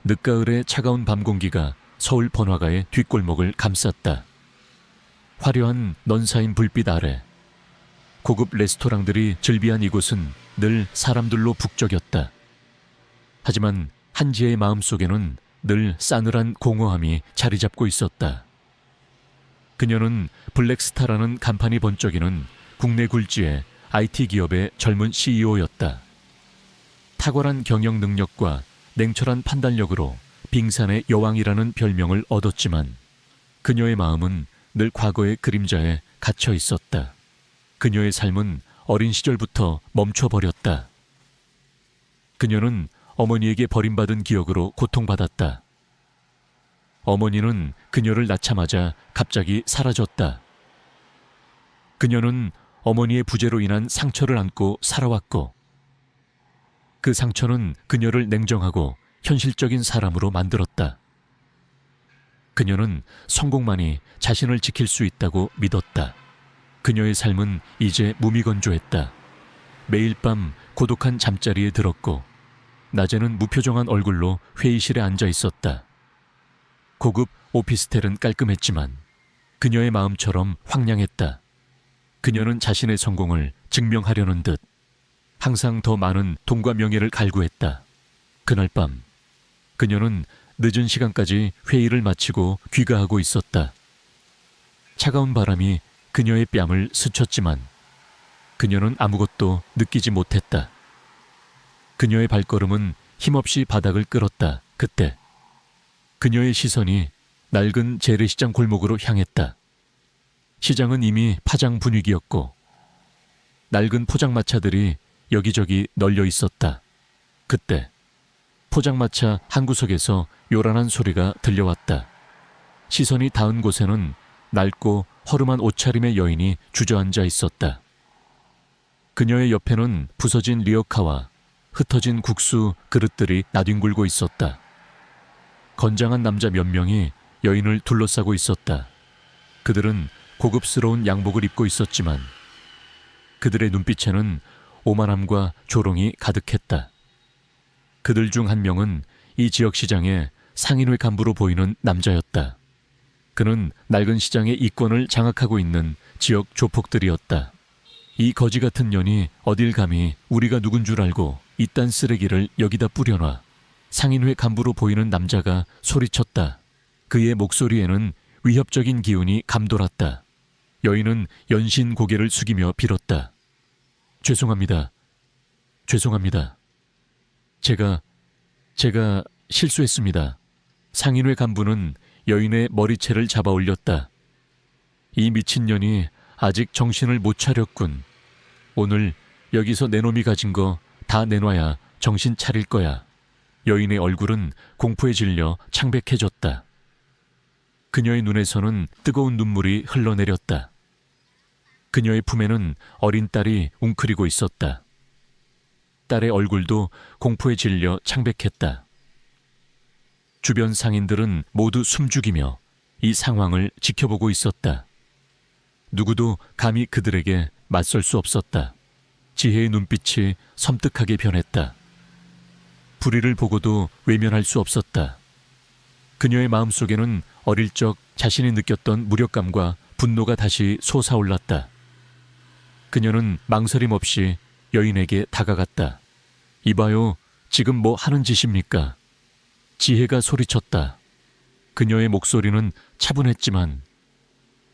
늦가을의 차가운 밤 공기가 서울 번화가의 뒷골목을 감쌌다. 화려한 넌사인 불빛 아래 고급 레스토랑들이 즐비한 이곳은 늘 사람들로 북적였다. 하지만 한지의 마음속에는 늘 싸늘한 공허함이 자리 잡고 있었다. 그녀는 블랙스타라는 간판이 번쩍이는 국내 굴지의 IT 기업의 젊은 CEO였다. 탁월한 경영 능력과 냉철한 판단력으로 빙산의 여왕이라는 별명을 얻었지만 그녀의 마음은 늘 과거의 그림자에 갇혀 있었다. 그녀의 삶은 어린 시절부터 멈춰버렸다. 그녀는 어머니에게 버림받은 기억으로 고통받았다. 어머니는 그녀를 낳자마자 갑자기 사라졌다. 그녀는 어머니의 부재로 인한 상처를 안고 살아왔고 그 상처는 그녀를 냉정하고 현실적인 사람으로 만들었다. 그녀는 성공만이 자신을 지킬 수 있다고 믿었다. 그녀의 삶은 이제 무미건조했다. 매일 밤 고독한 잠자리에 들었고 낮에는 무표정한 얼굴로 회의실에 앉아 있었다. 고급 오피스텔은 깔끔했지만 그녀의 마음처럼 황량했다. 그녀는 자신의 성공을 증명하려는 듯 항상 더 많은 돈과 명예를 갈구했다. 그날 밤 그녀는 늦은 시간까지 회의를 마치고 귀가하고 있었다. 차가운 바람이 그녀의 뺨을 스쳤지만 그녀는 아무것도 느끼지 못했다. 그녀의 발걸음은 힘없이 바닥을 끌었다. 그때 그녀의 시선이 낡은 재래시장 골목으로 향했다. 시장은 이미 파장 분위기였고 낡은 포장마차들이 여기저기 널려 있었다. 그때 포장마차 한 구석에서 요란한 소리가 들려왔다. 시선이 닿은 곳에는 낡고 허름한 옷차림의 여인이 주저앉아 있었다. 그녀의 옆에는 부서진 리어카와 흩어진 국수 그릇들이 나뒹굴고 있었다. 건장한 남자 몇 명이 여인을 둘러싸고 있었다. 그들은 고급스러운 양복을 입고 있었지만 그들의 눈빛에는 오만함과 조롱이 가득했다. 그들 중 한 명은 이 지역 시장의 상인회 간부로 보이는 남자였다. 그는 낡은 시장의 이권을 장악하고 있는 지역 조폭들이었다. 이 거지 같은 년이 어딜 감히 우리가 누군 줄 알고 이딴 쓰레기를 여기다 뿌려놔. 상인회 간부로 보이는 남자가 소리쳤다. 그의 목소리에는 위협적인 기운이 감돌았다. 여인은 연신 고개를 숙이며 빌었다. 죄송합니다. 죄송합니다. 제가 실수했습니다. 상인회 간부는 여인의 머리채를 잡아 올렸다. 이 미친년이 아직 정신을 못 차렸군. 오늘 여기서 내 놈이 가진 거 다 내놔야 정신 차릴 거야. 여인의 얼굴은 공포에 질려 창백해졌다. 그녀의 눈에서는 뜨거운 눈물이 흘러내렸다. 그녀의 품에는 어린 딸이 웅크리고 있었다. 딸의 얼굴도 공포에 질려 창백했다. 주변 상인들은 모두 숨죽이며 이 상황을 지켜보고 있었다. 누구도 감히 그들에게 맞설 수 없었다. 지혜의 눈빛이 섬뜩하게 변했다. 불의를 보고도 외면할 수 없었다. 그녀의 마음속에는 어릴 적 자신이 느꼈던 무력감과 분노가 다시 솟아올랐다. 그녀는 망설임 없이 여인에게 다가갔다. 이봐요, 지금 뭐 하는 짓입니까? 지혜가 소리쳤다. 그녀의 목소리는 차분했지만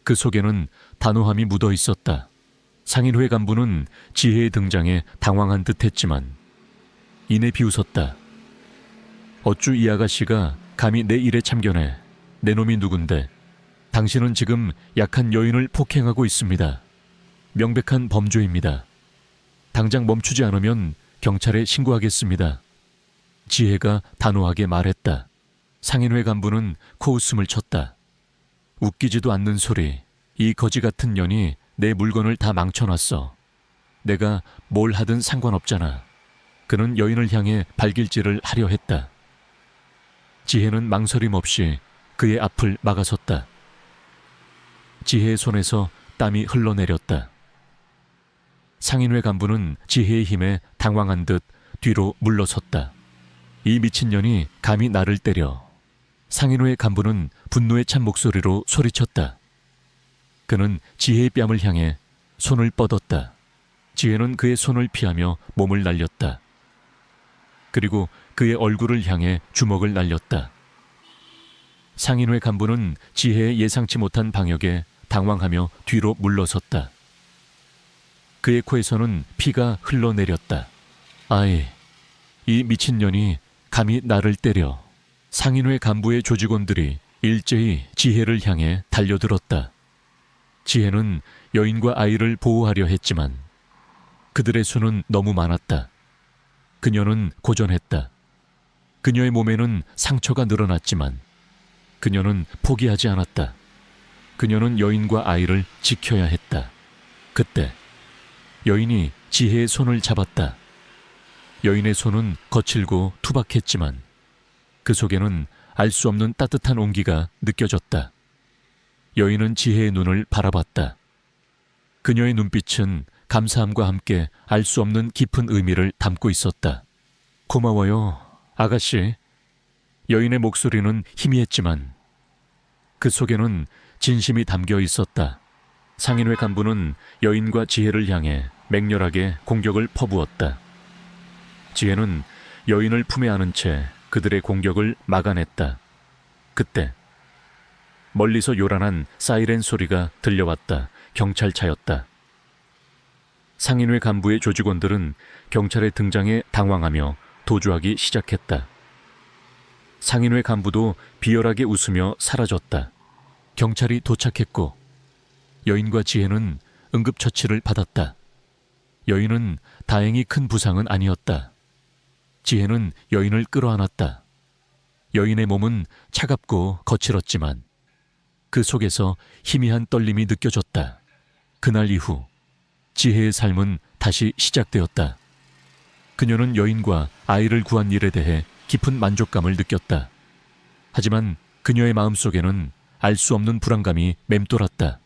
그 속에는 단호함이 묻어 있었다. 상인회 간부는 지혜의 등장에 당황한 듯했지만 이내 비웃었다. 어쭈 이 아가씨가 감히 내 일에 참견해. 내 놈이 누군데? 당신은 지금 약한 여인을 폭행하고 있습니다. 명백한 범죄입니다. 당장 멈추지 않으면 경찰에 신고하겠습니다. 지혜가 단호하게 말했다. 상인회 간부는 코웃음을 쳤다. 웃기지도 않는 소리. 이 거지 같은 년이 내 물건을 다 망쳐놨어. 내가 뭘 하든 상관없잖아. 그는 여인을 향해 발길질을 하려 했다. 지혜는 망설임 없이 그의 앞을 막아섰다. 지혜의 손에서 땀이 흘러내렸다. 상인회 간부는 지혜의 힘에 당황한 듯 뒤로 물러섰다. 이 미친년이 감히 나를 때려. 상인호의 간부는 분노에 찬 목소리로 소리쳤다. 그는 지혜의 뺨을 향해 손을 뻗었다. 지혜는 그의 손을 피하며 몸을 날렸다. 그리고 그의 얼굴을 향해 주먹을 날렸다. 상인회 간부는 지혜의 예상치 못한 방역에 당황하며 뒤로 물러섰다. 그의 코에서는 피가 흘러내렸다. 아이, 이 미친년이 감히 나를 때려. 상인회 간부의 조직원들이 일제히 지혜를 향해 달려들었다. 지혜는 여인과 아이를 보호하려 했지만 그들의 수는 너무 많았다. 그녀는 고전했다. 그녀의 몸에는 상처가 늘어났지만 그녀는 포기하지 않았다. 그녀는 여인과 아이를 지켜야 했다. 그때 여인이 지혜의 손을 잡았다. 여인의 손은 거칠고 투박했지만 그 속에는 알 수 없는 따뜻한 온기가 느껴졌다. 여인은 지혜의 눈을 바라봤다. 그녀의 눈빛은 감사함과 함께 알 수 없는 깊은 의미를 담고 있었다. 고마워요, 아가씨. 여인의 목소리는 희미했지만 그 속에는 진심이 담겨 있었다. 상인회 간부는 여인과 지혜를 향해 맹렬하게 공격을 퍼부었다. 지혜는 여인을 품에 안은 채 그들의 공격을 막아냈다. 그때 멀리서 요란한 사이렌 소리가 들려왔다. 경찰차였다. 상인회 간부의 조직원들은 경찰의 등장에 당황하며 도주하기 시작했다. 상인회 간부도 비열하게 웃으며 사라졌다. 경찰이 도착했고 여인과 지혜는 응급처치를 받았다. 여인은 다행히 큰 부상은 아니었다. 지혜는 여인을 끌어안았다. 여인의 몸은 차갑고 거칠었지만 그 속에서 희미한 떨림이 느껴졌다. 그날 이후 지혜의 삶은 다시 시작되었다. 그녀는 여인과 아이를 구한 일에 대해 깊은 만족감을 느꼈다. 하지만 그녀의 마음속에는 알 수 없는 불안감이 맴돌았다.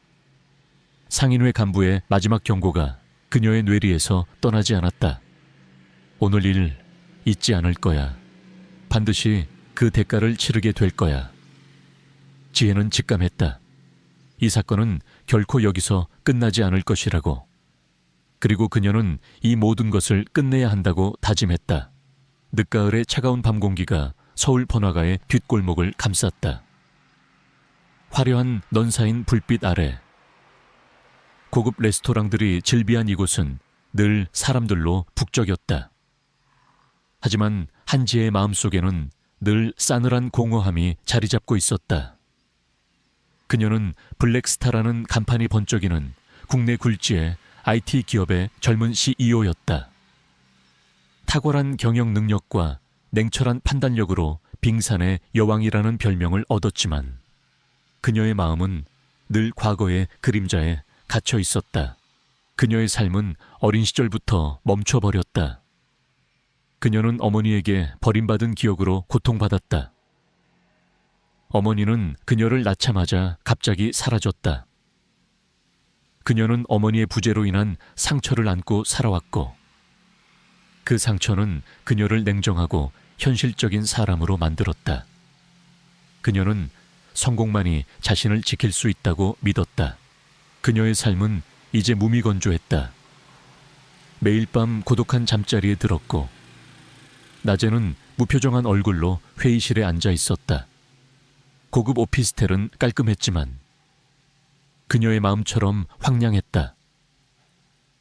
상인회 간부의 마지막 경고가 그녀의 뇌리에서 떠나지 않았다. 오늘 일 잊지 않을 거야. 반드시 그 대가를 치르게 될 거야. 지혜는 직감했다. 이 사건은 결코 여기서 끝나지 않을 것이라고. 그리고 그녀는 이 모든 것을 끝내야 한다고 다짐했다. 늦가을의 차가운 밤 공기가 서울 번화가의 뒷골목을 감쌌다. 화려한 넌사인 불빛 아래 고급 레스토랑들이 즐비한 이곳은 늘 사람들로 북적였다. 하지만 한지의 마음속에는 늘 싸늘한 공허함이 자리 잡고 있었다. 그녀는 블랙스타라는 간판이 번쩍이는 국내 굴지의 IT 기업의 젊은 CEO였다. 탁월한 경영 능력과 냉철한 판단력으로 빙산의 여왕이라는 별명을 얻었지만 그녀의 마음은 늘 과거의 그림자에 갇혀 있었다. 그녀의 삶은 어린 시절부터 멈춰버렸다. 그녀는 어머니에게 버림받은 기억으로 고통받았다. 어머니는 그녀를 낳자마자 갑자기 사라졌다. 그녀는 어머니의 부재로 인한 상처를 안고 살아왔고 그 상처는 그녀를 냉정하고 현실적인 사람으로 만들었다. 그녀는 성공만이 자신을 지킬 수 있다고 믿었다. 그녀의 삶은 이제 무미건조했다. 매일 밤 고독한 잠자리에 들었고 낮에는 무표정한 얼굴로 회의실에 앉아 있었다. 고급 오피스텔은 깔끔했지만 그녀의 마음처럼 황량했다.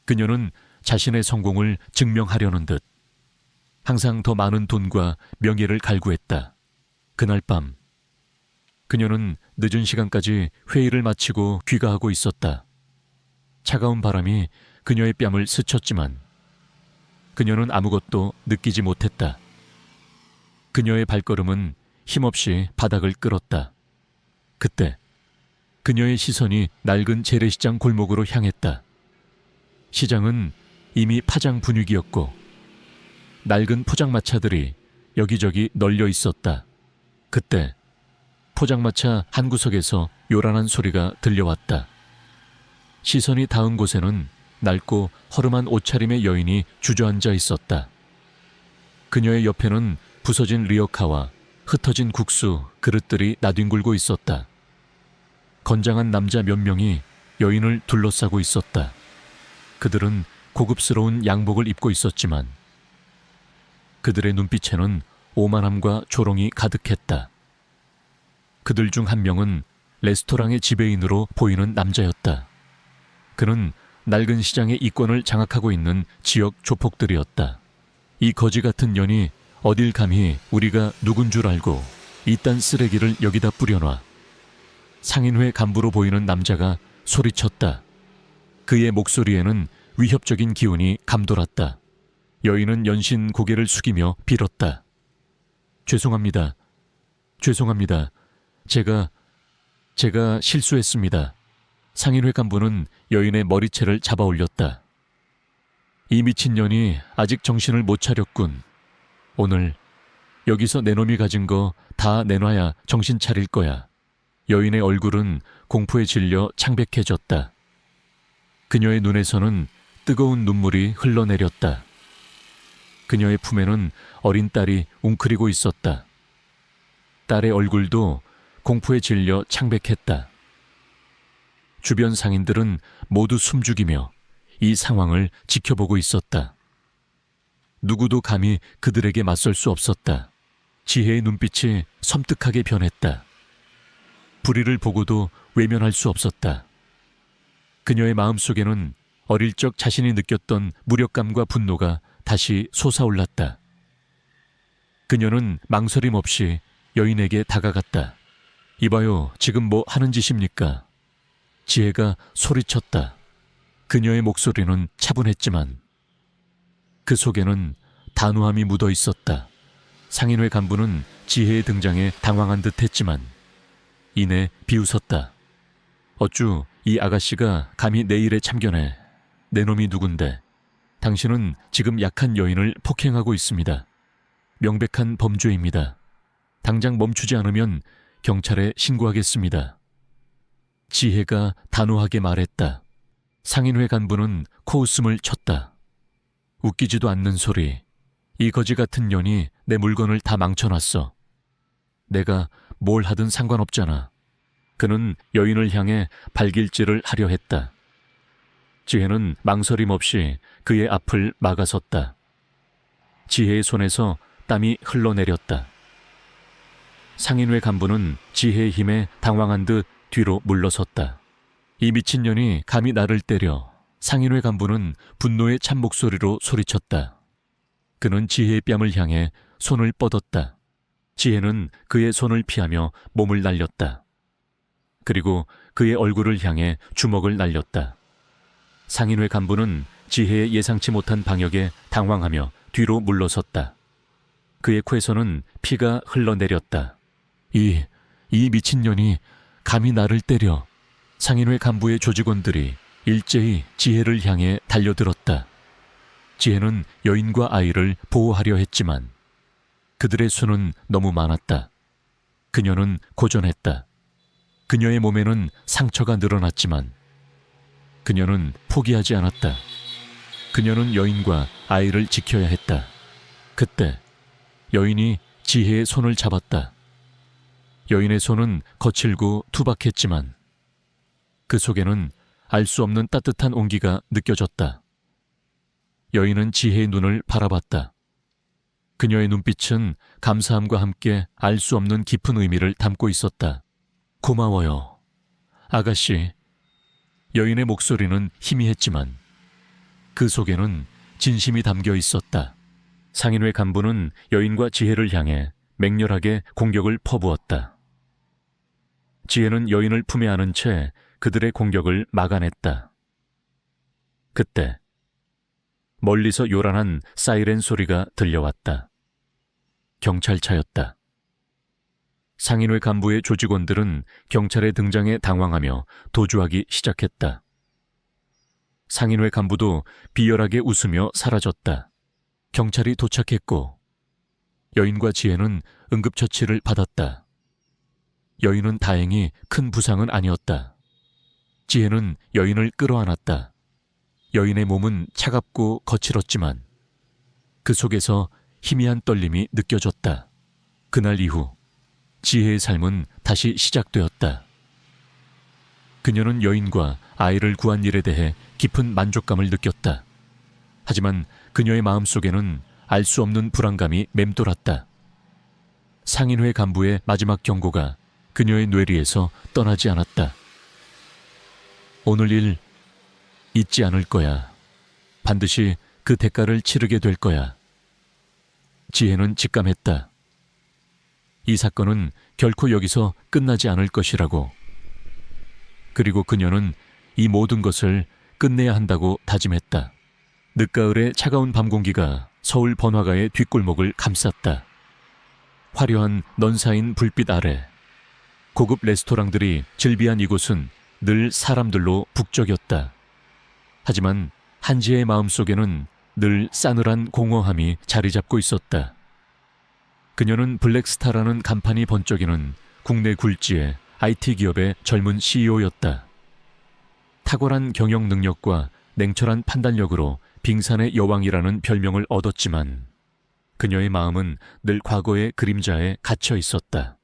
그녀는 자신의 성공을 증명하려는 듯 항상 더 많은 돈과 명예를 갈구했다. 그날 밤 그녀는 늦은 시간까지 회의를 마치고 귀가하고 있었다. 차가운 바람이 그녀의 뺨을 스쳤지만 그녀는 아무것도 느끼지 못했다. 그녀의 발걸음은 힘없이 바닥을 끌었다. 그때 그녀의 시선이 낡은 재래시장 골목으로 향했다. 시장은 이미 파장 분위기였고 낡은 포장마차들이 여기저기 널려 있었다. 그때 포장마차 한 구석에서 요란한 소리가 들려왔다. 시선이 닿은 곳에는 낡고 허름한 옷차림의 여인이 주저앉아 있었다. 그녀의 옆에는 부서진 리어카와 흩어진 국수, 그릇들이 나뒹굴고 있었다. 건장한 남자 몇 명이 여인을 둘러싸고 있었다. 그들은 고급스러운 양복을 입고 있었지만 그들의 눈빛에는 오만함과 조롱이 가득했다. 그들 중 한 명은 레스토랑의 지배인으로 보이는 남자였다. 그는 낡은 시장의 이권을 장악하고 있는 지역 조폭들이었다. 이 거지 같은 년이 어딜 감히 우리가 누군 줄 알고 이딴 쓰레기를 여기다 뿌려놔. 상인회 간부로 보이는 남자가 소리쳤다. 그의 목소리에는 위협적인 기운이 감돌았다. 여인은 연신 고개를 숙이며 빌었다. 죄송합니다. 죄송합니다. 제가 실수했습니다. 상인회 간부는 여인의 머리채를 잡아 올렸다. 이 미친년이 아직 정신을 못 차렸군. 오늘 여기서 내 놈이 가진 거 다 내놔야 정신 차릴 거야. 여인의 얼굴은 공포에 질려 창백해졌다. 그녀의 눈에서는 뜨거운 눈물이 흘러내렸다. 그녀의 품에는 어린 딸이 웅크리고 있었다. 딸의 얼굴도 공포에 질려 창백했다. 주변 상인들은 모두 숨죽이며 이 상황을 지켜보고 있었다. 누구도 감히 그들에게 맞설 수 없었다. 지혜의 눈빛이 섬뜩하게 변했다. 불의를 보고도 외면할 수 없었다. 그녀의 마음속에는 어릴 적 자신이 느꼈던 무력감과 분노가 다시 솟아올랐다. 그녀는 망설임 없이 여인에게 다가갔다. 이봐요, 지금 뭐 하는 짓입니까? 지혜가 소리쳤다. 그녀의 목소리는 차분했지만 그 속에는 단호함이 묻어 있었다. 상인회 간부는 지혜의 등장에 당황한 듯 했지만 이내 비웃었다. 어쭈, 이 아가씨가 감히 내 일에 참견해. 내 놈이 누군데? 당신은 지금 약한 여인을 폭행하고 있습니다. 명백한 범죄입니다. 당장 멈추지 않으면 경찰에 신고하겠습니다. 지혜가 단호하게 말했다. 상인회 간부는 코웃음을 쳤다. 웃기지도 않는 소리. 이 거지 같은 년이 내 물건을 다 망쳐놨어. 내가 뭘 하든 상관없잖아. 그는 여인을 향해 발길질을 하려 했다. 지혜는 망설임 없이 그의 앞을 막아섰다. 지혜의 손에서 땀이 흘러내렸다. 상인회 간부는 지혜의 힘에 당황한 듯 뒤로 물러섰다. 이 미친년이 감히 나를 때려. 상인회 간부는 분노의 찬 목소리로 소리쳤다. 그는 지혜의 뺨을 향해 손을 뻗었다. 지혜는 그의 손을 피하며 몸을 날렸다. 그리고 그의 얼굴을 향해 주먹을 날렸다. 상인회 간부는 지혜의 예상치 못한 방역에 당황하며 뒤로 물러섰다. 그의 코에서는 피가 흘러내렸다. 이 미친년이 감히 나를 때려. 상인회 간부의 조직원들이 일제히 지혜를 향해 달려들었다. 지혜는 여인과 아이를 보호하려 했지만 그들의 수는 너무 많았다. 그녀는 고전했다. 그녀의 몸에는 상처가 늘어났지만 그녀는 포기하지 않았다. 그녀는 여인과 아이를 지켜야 했다. 그때 여인이 지혜의 손을 잡았다. 여인의 손은 거칠고 투박했지만 그 속에는 알 수 없는 따뜻한 온기가 느껴졌다. 여인은 지혜의 눈을 바라봤다. 그녀의 눈빛은 감사함과 함께 알 수 없는 깊은 의미를 담고 있었다. 고마워요, 아가씨. 여인의 목소리는 희미했지만 그 속에는 진심이 담겨 있었다. 상인회 간부는 여인과 지혜를 향해 맹렬하게 공격을 퍼부었다. 지혜는 여인을 품에 안은 채 그들의 공격을 막아냈다. 그때 멀리서 요란한 사이렌 소리가 들려왔다. 경찰차였다. 상인회 간부의 조직원들은 경찰의 등장에 당황하며 도주하기 시작했다. 상인회 간부도 비열하게 웃으며 사라졌다. 경찰이 도착했고 여인과 지혜는 응급처치를 받았다. 여인은 다행히 큰 부상은 아니었다. 지혜는 여인을 끌어안았다. 여인의 몸은 차갑고 거칠었지만 그 속에서 희미한 떨림이 느껴졌다. 그날 이후 지혜의 삶은 다시 시작되었다. 그녀는 여인과 아이를 구한 일에 대해 깊은 만족감을 느꼈다. 하지만 그녀의 마음속에는 알 수 없는 불안감이 맴돌았다. 상인회 간부의 마지막 경고가 그녀의 뇌리에서 떠나지 않았다. 오늘 일 잊지 않을 거야. 반드시 그 대가를 치르게 될 거야. 지혜는 직감했다. 이 사건은 결코 여기서 끝나지 않을 것이라고. 그리고 그녀는 이 모든 것을 끝내야 한다고 다짐했다. 늦가을의 차가운 밤 공기가 서울 번화가의 뒷골목을 감쌌다. 화려한 넌사인 불빛 아래 고급 레스토랑들이 즐비한 이곳은 늘 사람들로 북적였다. 하지만 한지의 마음속에는 늘 싸늘한 공허함이 자리 잡고 있었다. 그녀는 블랙스타라는 간판이 번쩍이는 국내 굴지의 IT 기업의 젊은 CEO였다. 탁월한 경영 능력과 냉철한 판단력으로 빙산의 여왕이라는 별명을 얻었지만 그녀의 마음은 늘 과거의 그림자에 갇혀 있었다.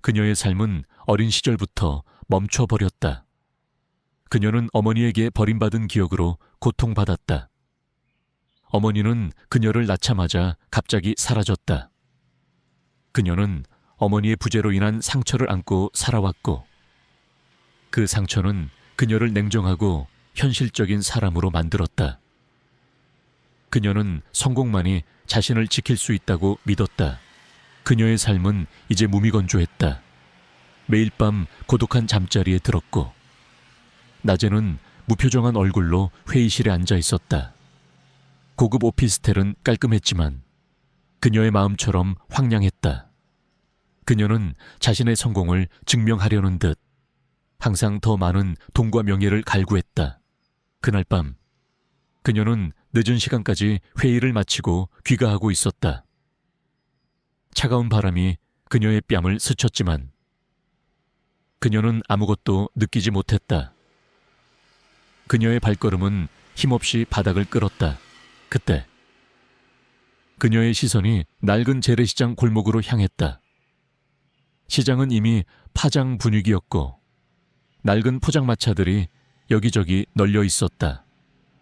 그녀의 삶은 어린 시절부터 멈춰버렸다. 그녀는 어머니에게 버림받은 기억으로 고통받았다. 어머니는 그녀를 낳자마자 갑자기 사라졌다. 그녀는 어머니의 부재로 인한 상처를 안고 살아왔고 그 상처는 그녀를 냉정하고 현실적인 사람으로 만들었다. 그녀는 성공만이 자신을 지킬 수 있다고 믿었다. 그녀의 삶은 이제 무미건조했다. 매일 밤 고독한 잠자리에 들었고 낮에는 무표정한 얼굴로 회의실에 앉아 있었다. 고급 오피스텔은 깔끔했지만 그녀의 마음처럼 황량했다. 그녀는 자신의 성공을 증명하려는 듯 항상 더 많은 돈과 명예를 갈구했다. 그날 밤 그녀는 늦은 시간까지 회의를 마치고 귀가하고 있었다. 차가운 바람이 그녀의 뺨을 스쳤지만 그녀는 아무것도 느끼지 못했다. 그녀의 발걸음은 힘없이 바닥을 끌었다. 그때 그녀의 시선이 낡은 재래시장 골목으로 향했다. 시장은 이미 파장 분위기였고 낡은 포장마차들이 여기저기 널려 있었다.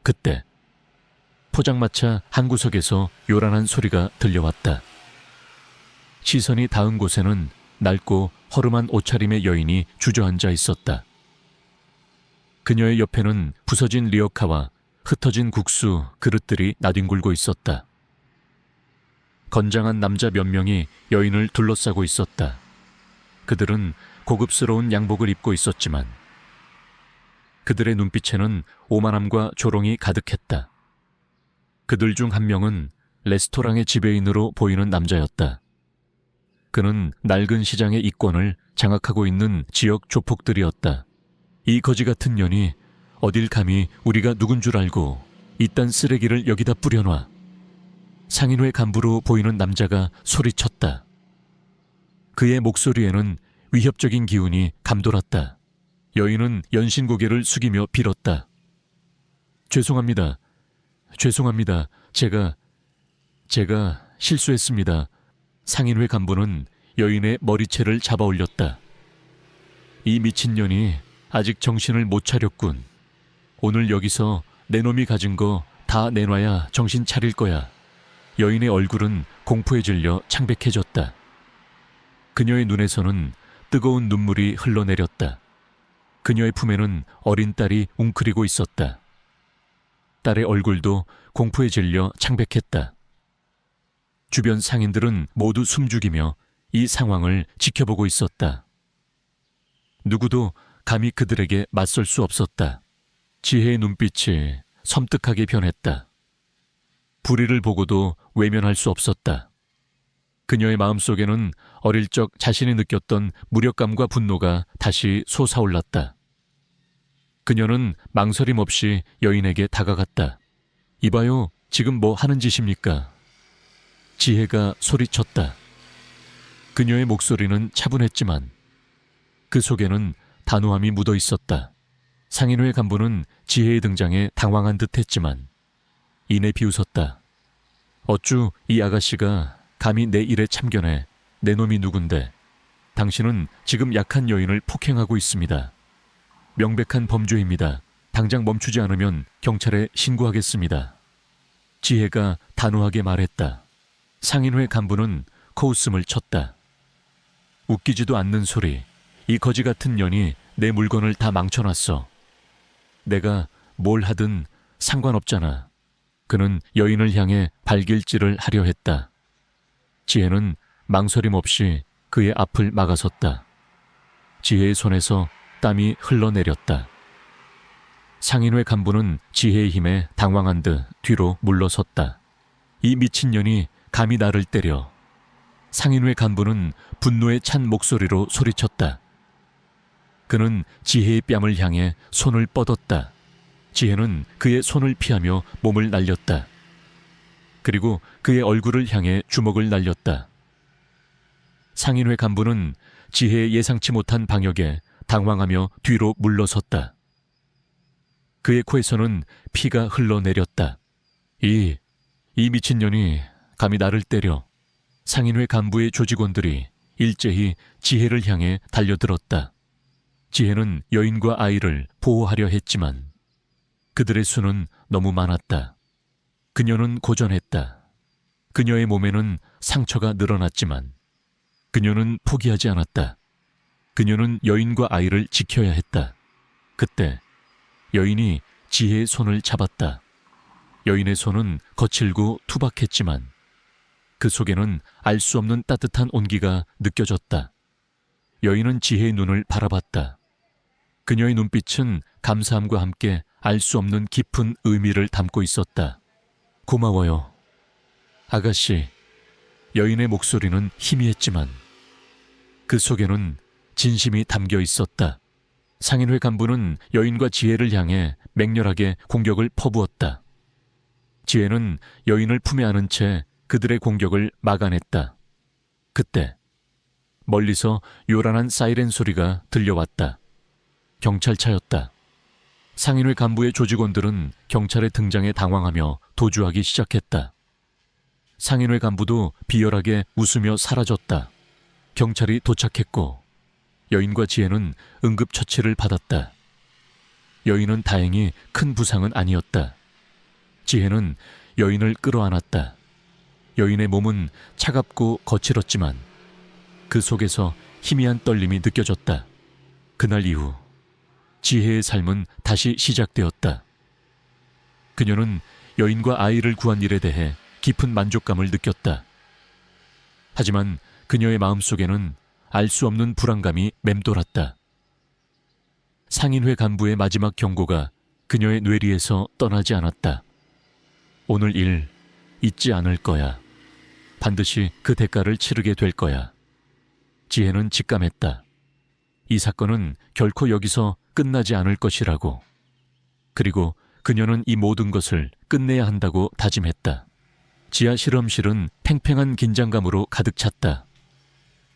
그때 포장마차 한 구석에서 요란한 소리가 들려왔다. 시선이 닿은 곳에는 낡고 허름한 옷차림의 여인이 주저앉아 있었다. 그녀의 옆에는 부서진 리어카와 흩어진 국수 그릇들이 나뒹굴고 있었다. 건장한 남자 몇 명이 여인을 둘러싸고 있었다. 그들은 고급스러운 양복을 입고 있었지만 그들의 눈빛에는 오만함과 조롱이 가득했다. 그들 중 한 명은 레스토랑의 지배인으로 보이는 남자였다. 그는 낡은 시장의 이권을 장악하고 있는 지역 조폭들이었다. 이 거지 같은 년이 어딜 감히 우리가 누군 줄 알고 이딴 쓰레기를 여기다 뿌려놔. 상인회 간부로 보이는 남자가 소리쳤다. 그의 목소리에는 위협적인 기운이 감돌았다. 여인은 연신 고개를 숙이며 빌었다. 죄송합니다. 제가 실수했습니다. 상인회 간부는 여인의 머리채를 잡아 올렸다. 이 미친년이 아직 정신을 못 차렸군. 오늘 여기서 내 놈이 가진 거 다 내놔야 정신 차릴 거야. 여인의 얼굴은 공포에 질려 창백해졌다. 그녀의 눈에서는 뜨거운 눈물이 흘러내렸다. 그녀의 품에는 어린 딸이 웅크리고 있었다. 딸의 얼굴도 공포에 질려 창백했다. 주변 상인들은 모두 숨죽이며 이 상황을 지켜보고 있었다. 누구도 감히 그들에게 맞설 수 없었다. 지혜의 눈빛이 섬뜩하게 변했다. 불의를 보고도 외면할 수 없었다. 그녀의 마음속에는 어릴 적 자신이 느꼈던 무력감과 분노가 다시 솟아올랐다. 그녀는 망설임 없이 여인에게 다가갔다. 이봐요, 지금 뭐 하는 짓입니까? 지혜가 소리쳤다. 그녀의 목소리는 차분했지만 그 속에는 단호함이 묻어 있었다. 상인회 간부는 지혜의 등장에 당황한 듯 했지만 이내 비웃었다. 어쭈 이 아가씨가 감히 내 일에 참견해. 내 놈이 누군데. 당신은 지금 약한 여인을 폭행하고 있습니다. 명백한 범죄입니다. 당장 멈추지 않으면 경찰에 신고하겠습니다. 지혜가 단호하게 말했다. 상인회 간부는 코웃음을 쳤다. 웃기지도 않는 소리. 이 거지 같은 년이 내 물건을 다 망쳐놨어. 내가 뭘 하든 상관없잖아. 그는 여인을 향해 발길질을 하려 했다. 지혜는 망설임 없이 그의 앞을 막아섰다. 지혜의 손에서 땀이 흘러내렸다. 상인회 간부는 지혜의 힘에 당황한 듯 뒤로 물러섰다. 이 미친년이 감히 나를 때려. 상인회 간부는 분노에 찬 목소리로 소리쳤다. 그는 지혜의 뺨을 향해 손을 뻗었다. 지혜는 그의 손을 피하며 몸을 날렸다. 그리고 그의 얼굴을 향해 주먹을 날렸다. 상인회 간부는 지혜의 예상치 못한 방역에 당황하며 뒤로 물러섰다. 그의 코에서는 피가 흘러내렸다. 이 미친년이 감히 나를 때려. 상인회 간부의 조직원들이 일제히 지혜를 향해 달려들었다. 지혜는 여인과 아이를 보호하려 했지만 그들의 수는 너무 많았다. 그녀는 고전했다. 그녀의 몸에는 상처가 늘어났지만 그녀는 포기하지 않았다. 그녀는 여인과 아이를 지켜야 했다. 그때 여인이 지혜의 손을 잡았다. 여인의 손은 거칠고 투박했지만 그 속에는 알 수 없는 따뜻한 온기가 느껴졌다. 여인은 지혜의 눈을 바라봤다. 그녀의 눈빛은 감사함과 함께 알 수 없는 깊은 의미를 담고 있었다. 고마워요. 아가씨. 여인의 목소리는 희미했지만 그 속에는 진심이 담겨 있었다. 상인회 간부는 여인과 지혜를 향해 맹렬하게 공격을 퍼부었다. 지혜는 여인을 품에 안은 채 그들의 공격을 막아냈다. 그때 멀리서 요란한 사이렌 소리가 들려왔다. 경찰차였다. 상인회 간부의 조직원들은 경찰의 등장에 당황하며 도주하기 시작했다. 상인회 간부도 비열하게 웃으며 사라졌다. 경찰이 도착했고 여인과 지혜는 응급처치를 받았다. 여인은 다행히 큰 부상은 아니었다. 지혜는 여인을 끌어안았다. 여인의 몸은 차갑고 거칠었지만 그 속에서 희미한 떨림이 느껴졌다. 그날 이후 지혜의 삶은 다시 시작되었다. 그녀는 여인과 아이를 구한 일에 대해 깊은 만족감을 느꼈다. 하지만 그녀의 마음속에는 알 수 없는 불안감이 맴돌았다. 상인회 간부의 마지막 경고가 그녀의 뇌리에서 떠나지 않았다. 오늘 일 잊지 않을 거야. 반드시 그 대가를 치르게 될 거야. 지혜는 직감했다. 이 사건은 결코 여기서 끝나지 않을 것이라고. 그리고 그녀는 이 모든 것을 끝내야 한다고 다짐했다. 지하 실험실은 팽팽한 긴장감으로 가득 찼다.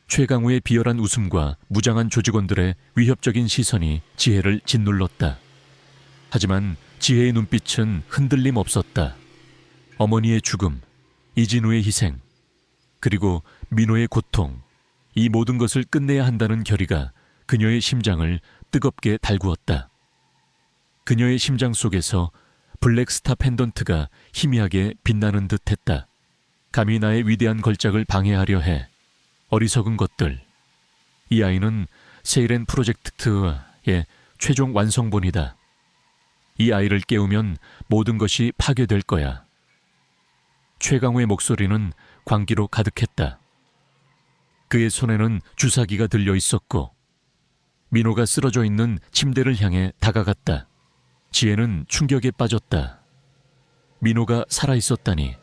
최강우의 비열한 웃음과 무장한 조직원들의 위협적인 시선이 지혜를 짓눌렀다. 하지만 지혜의 눈빛은 흔들림 없었다. 어머니의 죽음, 이진우의 희생, 그리고 민호의 고통, 이 모든 것을 끝내야 한다는 결의가 그녀의 심장을 뜨겁게 달구었다. 그녀의 심장 속에서 블랙스타 펜던트가 희미하게 빛나는 듯했다. 감히 나의 위대한 걸작을 방해하려 해. 어리석은 것들. 이 아이는 세이렌 프로젝트의 최종 완성본이다. 이 아이를 깨우면 모든 것이 파괴될 거야. 최강우의 목소리는 광기로 가득했다. 그의 손에는 주사기가 들려 있었고 민호가 쓰러져 있는 침대를 향해 다가갔다. 지혜는 충격에 빠졌다. 민호가 살아있었다니.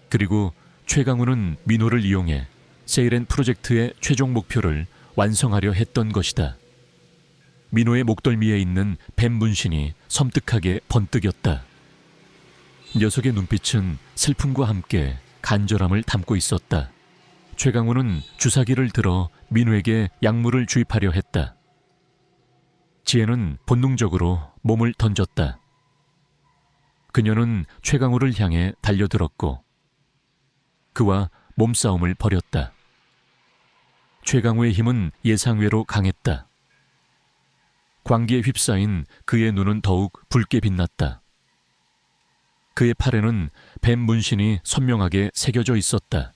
그리고 최강우는 민호를 이용해 세이렌 프로젝트의 최종 목표를 완성하려 했던 것이다. 민호의 목덜미에 있는 뱀 문신이 섬뜩하게 번뜩였다. 녀석의 눈빛은 슬픔과 함께 간절함을 담고 있었다. 최강우는 주사기를 들어 민호에게 약물을 주입하려 했다. 지혜는 본능적으로 몸을 던졌다. 그녀는 최강우를 향해 달려들었고 그와 몸싸움을 벌였다. 최강우의 힘은 예상외로 강했다. 광기에 휩싸인 그의 눈은 더욱 붉게 빛났다. 그의 팔에는 뱀 문신이 선명하게 새겨져 있었다.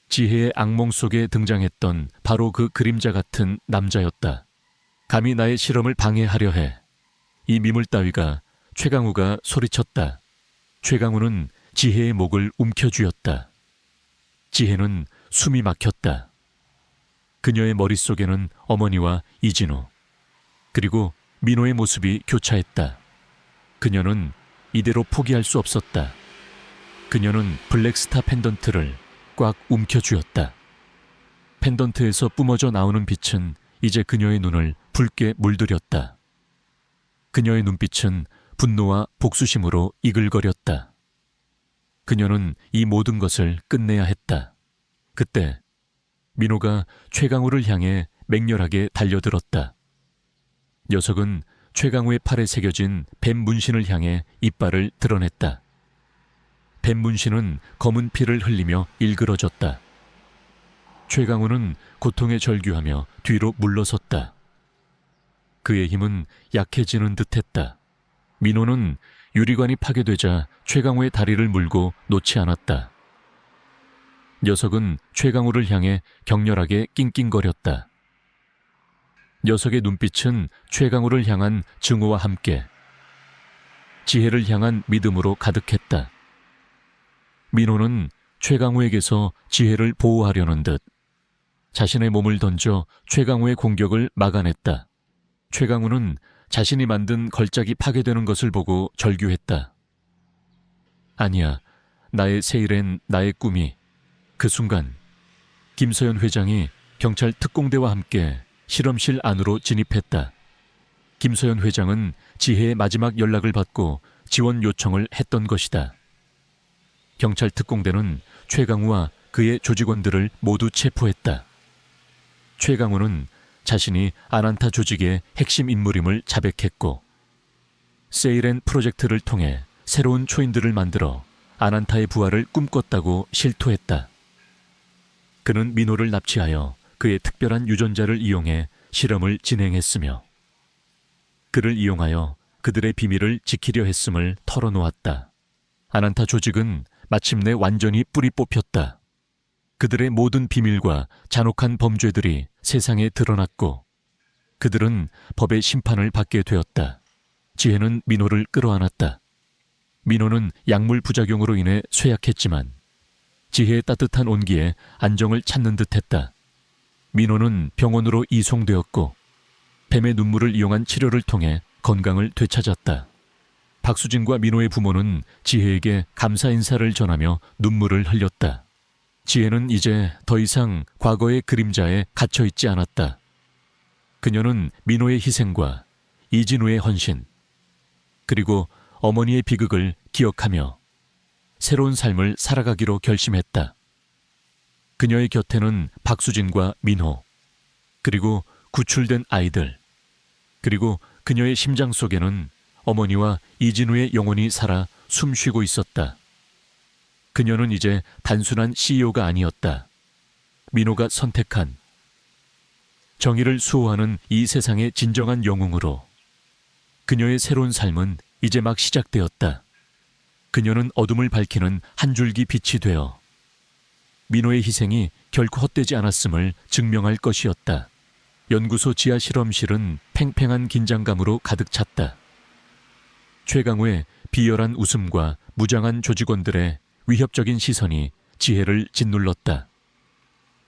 지혜의 악몽 속에 등장했던 바로 그 그림자 같은 남자였다. 감히 나의 실험을 방해하려 해. 이 미물 따위가. 최강우가 소리쳤다. 최강우는 지혜의 목을 움켜쥐었다. 지혜는 숨이 막혔다. 그녀의 머릿속에는 어머니와 이진우, 그리고 민호의 모습이 교차했다. 그녀는 이대로 포기할 수 없었다. 그녀는 블랙스타 펜던트를 꽉 움켜쥐었다. 펜던트에서 뿜어져 나오는 빛은 이제 그녀의 눈을 붉게 물들였다. 그녀의 눈빛은 분노와 복수심으로 이글거렸다. 그녀는 이 모든 것을 끝내야 했다. 그때 민호가 최강우를 향해 맹렬하게 달려들었다. 녀석은 최강우의 팔에 새겨진 뱀 문신을 향해 이빨을 드러냈다. 뱀 문신은 검은 피를 흘리며 일그러졌다. 최강우는 고통에 절규하며 뒤로 물러섰다. 그의 힘은 약해지는 듯했다. 민호는 유리관이 파괴되자 최강우의 다리를 물고 놓지 않았다. 녀석은 최강우를 향해 격렬하게 낑낑거렸다. 녀석의 눈빛은 최강우를 향한 증오와 함께 지혜를 향한 믿음으로 가득했다. 민호는 최강우에게서 지혜를 보호하려는 듯 자신의 몸을 던져 최강우의 공격을 막아냈다. 최강우는 자신이 만든 걸작이 파괴되는 것을 보고 절규했다. 아니야, 나의 세일엔 나의 꿈이. 그 순간 김서연 회장이 경찰 특공대와 함께 실험실 안으로 진입했다. 김서연 회장은 지혜의 마지막 연락을 받고 지원 요청을 했던 것이다. 경찰 특공대는 최강우와 그의 조직원들을 모두 체포했다. 최강우는 자신이 아난타 조직의 핵심 인물임을 자백했고 세일앤 프로젝트를 통해 새로운 초인들을 만들어 아난타의 부활을 꿈꿨다고 실토했다. 그는 민호를 납치하여 그의 특별한 유전자를 이용해 실험을 진행했으며 그를 이용하여 그들의 비밀을 지키려 했음을 털어놓았다. 아난타 조직은 마침내 완전히 뿌리 뽑혔다. 그들의 모든 비밀과 잔혹한 범죄들이 세상에 드러났고 그들은 법의 심판을 받게 되었다. 지혜는 민호를 끌어안았다. 민호는 약물 부작용으로 인해 쇠약했지만 지혜의 따뜻한 온기에 안정을 찾는 듯했다. 민호는 병원으로 이송되었고 뱀의 눈물을 이용한 치료를 통해 건강을 되찾았다. 박수진과 민호의 부모는 지혜에게 감사 인사를 전하며 눈물을 흘렸다. 지혜는 이제 더 이상 과거의 그림자에 갇혀있지 않았다. 그녀는 민호의 희생과 이진우의 헌신, 그리고 어머니의 비극을 기억하며 새로운 삶을 살아가기로 결심했다. 그녀의 곁에는 박수진과 민호, 그리고 구출된 아이들, 그리고 그녀의 심장 속에는 어머니와 이진우의 영혼이 살아 숨쉬고 있었다. 그녀는 이제 단순한 CEO가 아니었다. 민호가 선택한 정의를 수호하는 이 세상의 진정한 영웅으로 그녀의 새로운 삶은 이제 막 시작되었다. 그녀는 어둠을 밝히는 한 줄기 빛이 되어 민호의 희생이 결코 헛되지 않았음을 증명할 것이었다. 연구소 지하 실험실은 팽팽한 긴장감으로 가득 찼다. 최강우의 비열한 웃음과 무장한 조직원들의 위협적인 시선이 지혜를 짓눌렀다.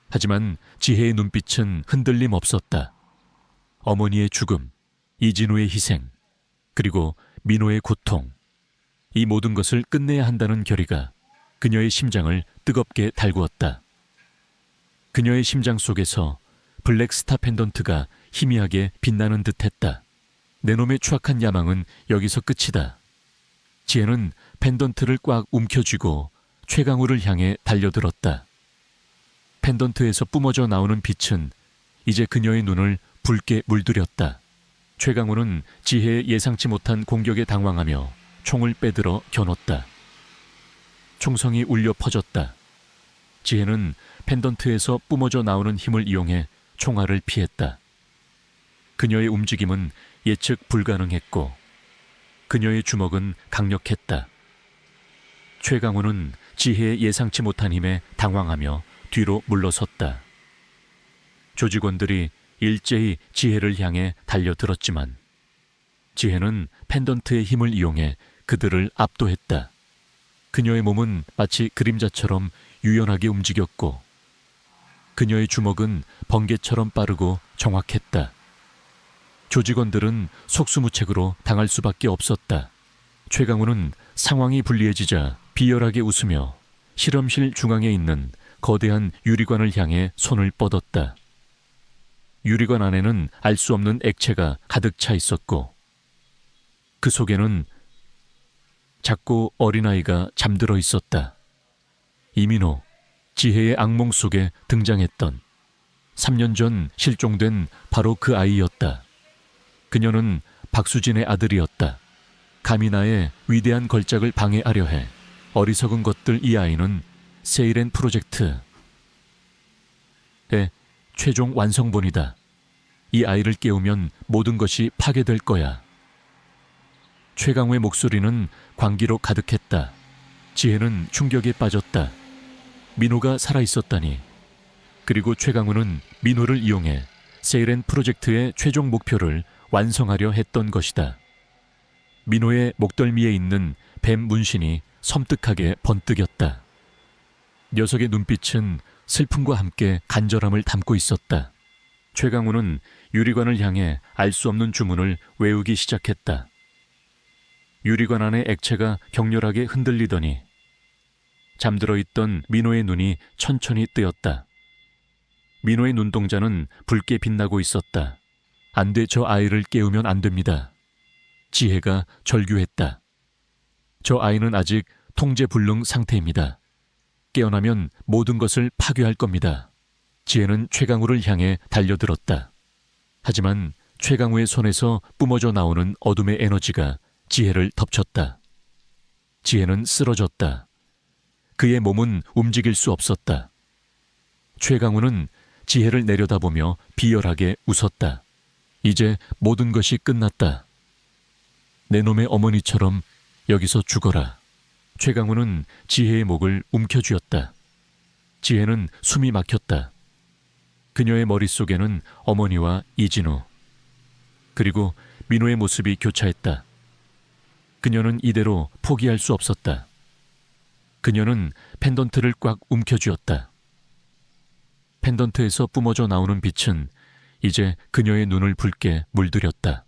하지만 지혜의 눈빛은 흔들림 없었다. 어머니의 죽음, 이진우의 희생, 그리고 민호의 고통, 이 모든 것을 끝내야 한다는 결의가 그녀의 심장을 뜨겁게 달구었다. 그녀의 심장 속에서 블랙스타 펜던트가 희미하게 빛나는 듯했다. 내 놈의 추악한 야망은 여기서 끝이다. 지혜는 펜던트를 꽉 움켜쥐고 최강우를 향해 달려들었다. 펜던트에서 뿜어져 나오는 빛은 이제 그녀의 눈을 붉게 물들였다. 최강우는 지혜의 예상치 못한 공격에 당황하며 총을 빼들어 겨눴다. 총성이 울려 퍼졌다. 지혜는 펜던트에서 뿜어져 나오는 힘을 이용해 총알을 피했다. 그녀의 움직임은 예측 불가능했고 그녀의 주먹은 강력했다. 최강우는 지혜의 예상치 못한 힘에 당황하며 뒤로 물러섰다. 조직원들이 일제히 지혜를 향해 달려들었지만 지혜는 펜던트의 힘을 이용해 그들을 압도했다. 그녀의 몸은 마치 그림자처럼 유연하게 움직였고 그녀의 주먹은 번개처럼 빠르고 정확했다. 조직원들은 속수무책으로 당할 수밖에 없었다. 최강우는 상황이 불리해지자 비열하게 웃으며 실험실 중앙에 있는 거대한 유리관을 향해 손을 뻗었다. 유리관 안에는 알 수 없는 액체가 가득 차 있었고 그 속에는 작고 어린아이가 잠들어 있었다. 이민호, 지혜의 악몽 속에 등장했던 3년 전 실종된 바로 그 아이였다. 그녀는 박수진의 아들이었다. 감히 나의 위대한 걸작을 방해하려 해. 어리석은 것들. 이 아이는 세이렌 프로젝트의 최종 완성본이다. 이 아이를 깨우면 모든 것이 파괴될 거야. 최강우의 목소리는 광기로 가득했다. 지혜는 충격에 빠졌다. 민호가 살아있었다니. 그리고 최강우는 민호를 이용해 세이렌 프로젝트의 최종 목표를 완성하려 했던 것이다. 민호의 목덜미에 있는 뱀 문신이 섬뜩하게 번뜩였다. 녀석의 눈빛은 슬픔과 함께 간절함을 담고 있었다. 최강우는 유리관을 향해 알 수 없는 주문을 외우기 시작했다. 유리관 안의 액체가 격렬하게 흔들리더니 잠들어 있던 민호의 눈이 천천히 뜨였다. 민호의 눈동자는 붉게 빛나고 있었다. 안 돼, 저 아이를 깨우면 안 됩니다. 지혜가 절규했다. 저 아이는 아직 통제불능 상태입니다. 깨어나면 모든 것을 파괴할 겁니다. 지혜는 최강우를 향해 달려들었다. 하지만 최강우의 손에서 뿜어져 나오는 어둠의 에너지가 지혜를 덮쳤다. 지혜는 쓰러졌다. 그의 몸은 움직일 수 없었다. 최강우는 지혜를 내려다보며 비열하게 웃었다. 이제 모든 것이 끝났다. 내 놈의 어머니처럼 여기서 죽어라. 최강우는 지혜의 목을 움켜쥐었다. 지혜는 숨이 막혔다. 그녀의 머릿속에는 어머니와 이진우 그리고 민호의 모습이 교차했다. 그녀는 이대로 포기할 수 없었다. 그녀는 펜던트를 꽉 움켜쥐었다. 펜던트에서 뿜어져 나오는 빛은 이제 그녀의 눈을 붉게 물들였다.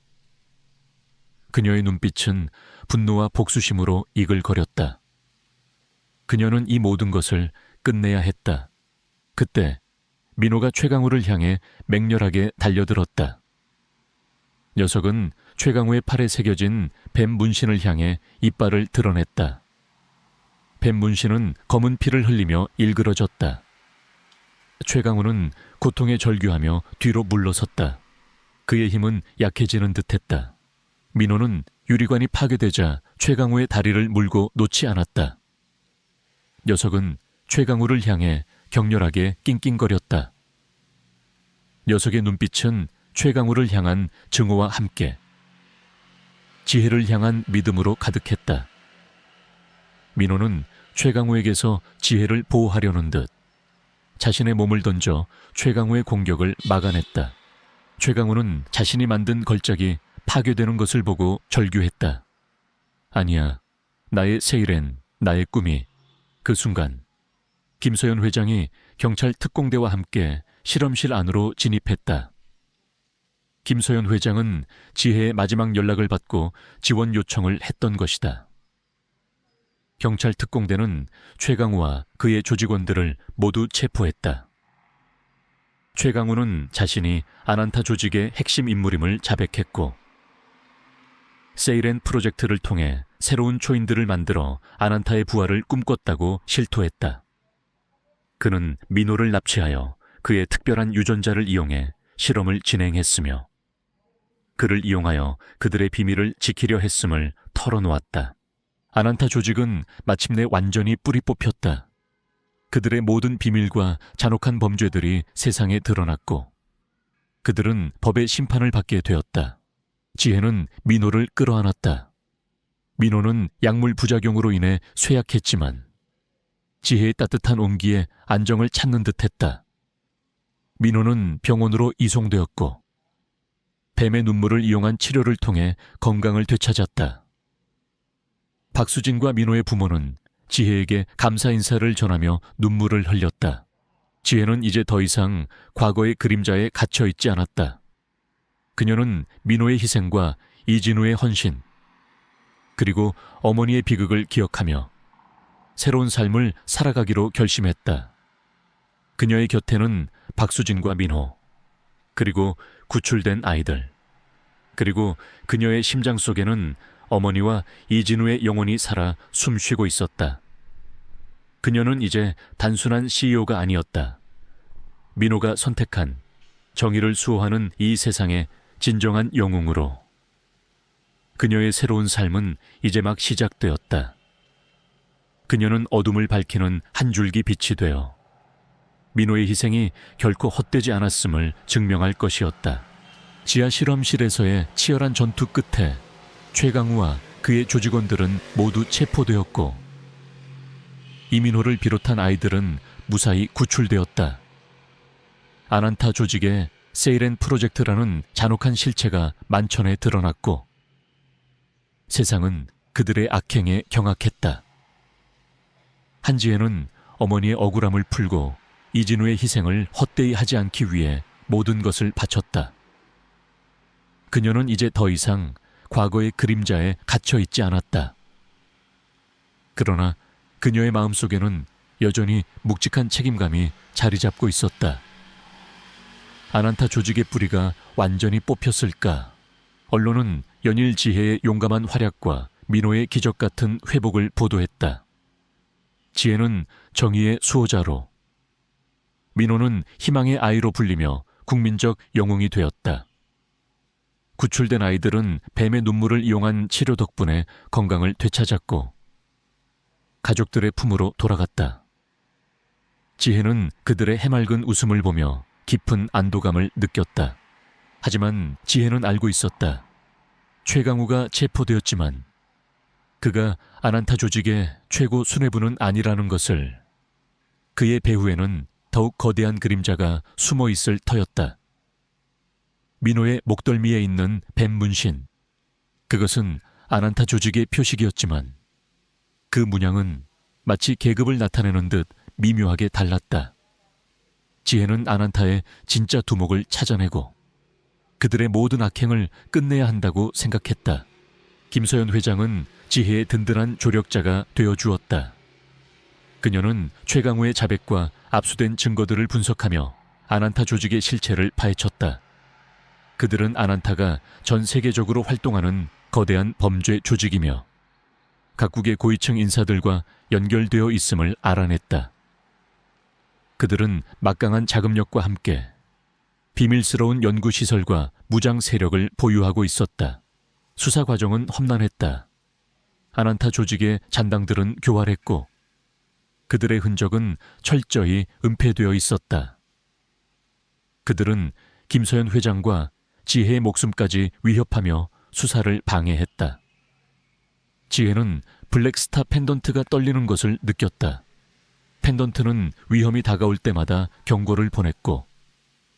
그녀의 눈빛은 분노와 복수심으로 이글거렸다. 그녀는 이 모든 것을 끝내야 했다. 그때 민호가 최강우를 향해 맹렬하게 달려들었다. 녀석은 최강우의 팔에 새겨진 뱀 문신을 향해 이빨을 드러냈다. 뱀 문신은 검은 피를 흘리며 일그러졌다. 최강우는 고통에 절규하며 뒤로 물러섰다. 그의 힘은 약해지는 듯했다. 민호는 유리관이 파괴되자 최강우의 다리를 물고 놓지 않았다. 녀석은 최강우를 향해 격렬하게 낑낑거렸다. 녀석의 눈빛은 최강우를 향한 증오와 함께 지혜를 향한 믿음으로 가득했다. 민호는 최강우에게서 지혜를 보호하려는 듯 자신의 몸을 던져 최강우의 공격을 막아냈다. 최강우는 자신이 만든 걸작이 파괴되는 것을 보고 절규했다. 아니야, 나의 세이렌, 나의 꿈이. 그 순간 김서연 회장이 경찰 특공대와 함께 실험실 안으로 진입했다. 김서연 회장은 지혜의 마지막 연락을 받고 지원 요청을 했던 것이다. 경찰 특공대는 최강우와 그의 조직원들을 모두 체포했다. 최강우는 자신이 아난타 조직의 핵심 인물임을 자백했고 세이렌 프로젝트를 통해 새로운 초인들을 만들어 아난타의 부활을 꿈꿨다고 실토했다. 그는 민호를 납치하여 그의 특별한 유전자를 이용해 실험을 진행했으며 그를 이용하여 그들의 비밀을 지키려 했음을 털어놓았다. 아난타 조직은 마침내 완전히 뿌리 뽑혔다. 그들의 모든 비밀과 잔혹한 범죄들이 세상에 드러났고 그들은 법의 심판을 받게 되었다. 지혜는 민호를 끌어안았다. 민호는 약물 부작용으로 인해 쇠약했지만 지혜의 따뜻한 온기에 안정을 찾는 듯했다. 민호는 병원으로 이송되었고 뱀의 눈물을 이용한 치료를 통해 건강을 되찾았다. 박수진과 민호의 부모는 지혜에게 감사 인사를 전하며 눈물을 흘렸다. 지혜는 이제 더 이상 과거의 그림자에 갇혀 있지 않았다. 그녀는 민호의 희생과 이진우의 헌신, 그리고 어머니의 비극을 기억하며 새로운 삶을 살아가기로 결심했다. 그녀의 곁에는 박수진과 민호, 그리고 구출된 아이들, 그리고 그녀의 심장 속에는 어머니와 이진우의 영혼이 살아 숨쉬고 있었다. 그녀는 이제 단순한 CEO가 아니었다. 민호가 선택한 정의를 수호하는 이 세상의 진정한 영웅으로. 그녀의 새로운 삶은 이제 막 시작되었다. 그녀는 어둠을 밝히는 한 줄기 빛이 되어 민호의 희생이 결코 헛되지 않았음을 증명할 것이었다. 지하 실험실에서의 치열한 전투 끝에 최강우와 그의 조직원들은 모두 체포되었고 이민호를 비롯한 아이들은 무사히 구출되었다. 아난타 조직의 세이렌 프로젝트라는 잔혹한 실체가 만천에 드러났고 세상은 그들의 악행에 경악했다. 한지혜는 어머니의 억울함을 풀고 이진우의 희생을 헛되이 하지 않기 위해 모든 것을 바쳤다. 그녀는 이제 더 이상 과거의 그림자에 갇혀 있지 않았다. 그러나 그녀의 마음속에는 여전히 묵직한 책임감이 자리 잡고 있었다. 아난타 조직의 뿌리가 완전히 뽑혔을까? 언론은 연일 지혜의 용감한 활약과 민호의 기적 같은 회복을 보도했다. 지혜는 정의의 수호자로, 민호는 희망의 아이로 불리며 국민적 영웅이 되었다. 구출된 아이들은 뱀의 눈물을 이용한 치료 덕분에 건강을 되찾았고 가족들의 품으로 돌아갔다. 지혜는 그들의 해맑은 웃음을 보며 깊은 안도감을 느꼈다. 하지만 지혜는 알고 있었다. 최강우가 체포되었지만 그가 아난타 조직의 최고 수뇌부는 아니라는 것을. 그의 배후에는 더욱 거대한 그림자가 숨어 있을 터였다. 민호의 목덜미에 있는 뱀 문신. 그것은 아난타 조직의 표식이었지만 그 문양은 마치 계급을 나타내는 듯 미묘하게 달랐다. 지혜는 아난타의 진짜 두목을 찾아내고 그들의 모든 악행을 끝내야 한다고 생각했다. 김서연 회장은 지혜의 든든한 조력자가 되어주었다. 그녀는 최강우의 자백과 압수된 증거들을 분석하며 아난타 조직의 실체를 파헤쳤다. 그들은 아난타가 전 세계적으로 활동하는 거대한 범죄 조직이며 각국의 고위층 인사들과 연결되어 있음을 알아냈다. 그들은 막강한 자금력과 함께 비밀스러운 연구시설과 무장 세력을 보유하고 있었다. 수사 과정은 험난했다. 아난타 조직의 잔당들은 교활했고 그들의 흔적은 철저히 은폐되어 있었다. 그들은 김서연 회장과 지혜의 목숨까지 위협하며 수사를 방해했다. 지혜는 블랙스타 펜던트가 떨리는 것을 느꼈다. 펜던트는 위험이 다가올 때마다 경고를 보냈고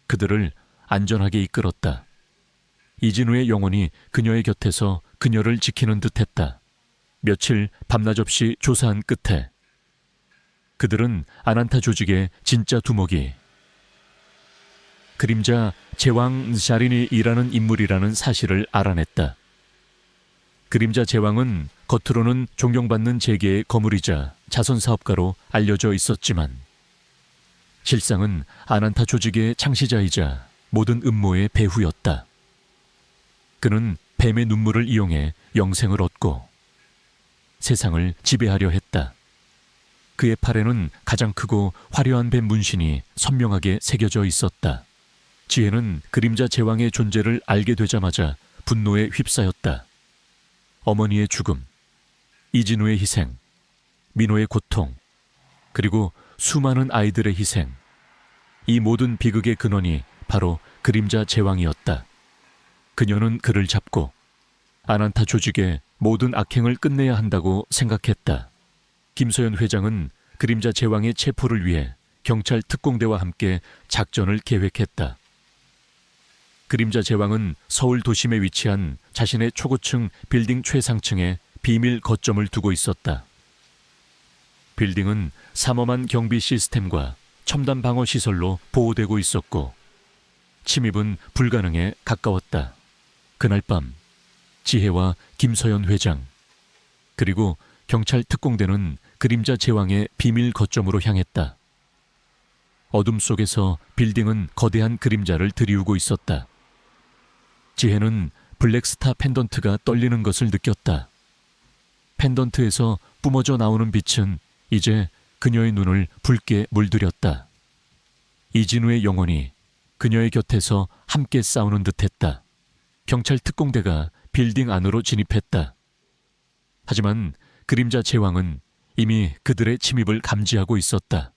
그들을 안전하게 이끌었다. 이진우의 영혼이 그녀의 곁에서 그녀를 지키는 듯했다. 며칠 밤낮 없이 조사한 끝에 그들은 아난타 조직의 진짜 두목이 그림자 제왕 자린이라는 인물이라는 사실을 알아냈다. 그림자 제왕은 겉으로는 존경받는 재계의 거물이자 자선사업가로 알려져 있었지만 실상은 아난타 조직의 창시자이자 모든 음모의 배후였다. 그는 뱀의 눈물을 이용해 영생을 얻고 세상을 지배하려 했다. 그의 팔에는 가장 크고 화려한 뱀 문신이 선명하게 새겨져 있었다. 지혜는 그림자 제왕의 존재를 알게 되자마자 분노에 휩싸였다. 어머니의 죽음, 이진우의 희생, 민호의 고통, 그리고 수많은 아이들의 희생. 이 모든 비극의 근원이 바로 그림자 제왕이었다. 그녀는 그를 잡고 아난타 조직의 모든 악행을 끝내야 한다고 생각했다. 김소연 회장은 그림자 제왕의 체포를 위해 경찰 특공대와 함께 작전을 계획했다. 그림자 제왕은 서울 도심에 위치한 자신의 초고층 빌딩 최상층에 비밀 거점을 두고 있었다. 빌딩은 삼엄한 경비 시스템과 첨단 방어 시설로 보호되고 있었고 침입은 불가능에 가까웠다. 그날 밤 지혜와 김서연 회장 그리고 경찰 특공대는 그림자 제왕의 비밀 거점으로 향했다. 어둠 속에서 빌딩은 거대한 그림자를 들이우고 있었다. 지혜는 블랙스타 펜던트가 떨리는 것을 느꼈다. 펜던트에서 뿜어져 나오는 빛은 이제 그녀의 눈을 붉게 물들였다. 이진우의 영혼이 그녀의 곁에서 함께 싸우는 듯했다. 경찰 특공대가 빌딩 안으로 진입했다. 하지만 그림자 제왕은 이미 그들의 침입을 감지하고 있었다.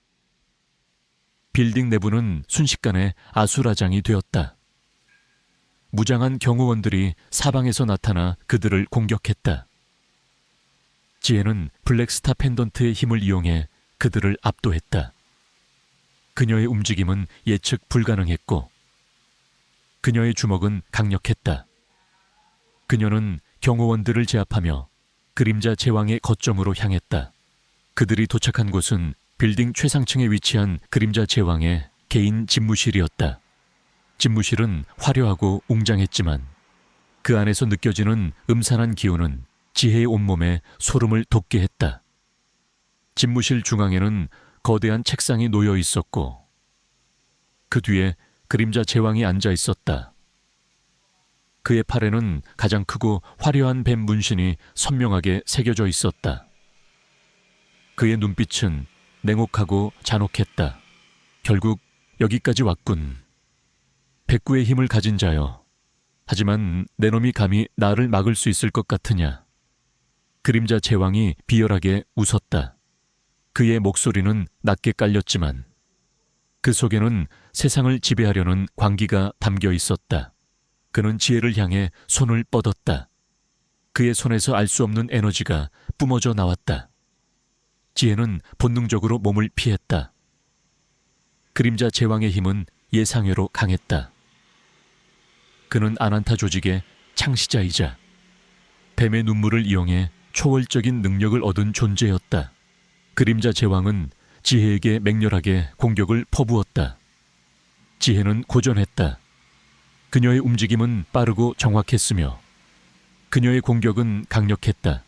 빌딩 내부는 순식간에 아수라장이 되었다. 무장한 경호원들이 사방에서 나타나 그들을 공격했다. 지혜는 블랙스타 펜던트의 힘을 이용해 그들을 압도했다. 그녀의 움직임은 예측 불가능했고 그녀의 주먹은 강력했다. 그녀는 경호원들을 제압하며 그림자 제왕의 거점으로 향했다. 그들이 도착한 곳은 빌딩 최상층에 위치한 그림자 제왕의 개인 집무실이었다. 집무실은 화려하고 웅장했지만 그 안에서 느껴지는 음산한 기운은 지혜의 온몸에 소름을 돋게 했다. 집무실 중앙에는 거대한 책상이 놓여 있었고 그 뒤에 그림자 제왕이 앉아 있었다. 그의 팔에는 가장 크고 화려한 뱀 문신이 선명하게 새겨져 있었다. 그의 눈빛은 냉혹하고 잔혹했다. 결국 여기까지 왔군. 백구의 힘을 가진 자여. 하지만 내 놈이 감히 나를 막을 수 있을 것 같으냐. 그림자 제왕이 비열하게 웃었다. 그의 목소리는 낮게 깔렸지만 그 속에는 세상을 지배하려는 광기가 담겨 있었다. 그는 지혜를 향해 손을 뻗었다. 그의 손에서 알 수 없는 에너지가 뿜어져 나왔다. 지혜는 본능적으로 몸을 피했다. 그림자 제왕의 힘은 예상외로 강했다. 그는 아난타 조직의 창시자이자 뱀의 눈물을 이용해 초월적인 능력을 얻은 존재였다. 그림자 제왕은 지혜에게 맹렬하게 공격을 퍼부었다. 지혜는 고전했다. 그녀의 움직임은 빠르고 정확했으며 그녀의 공격은 강력했다.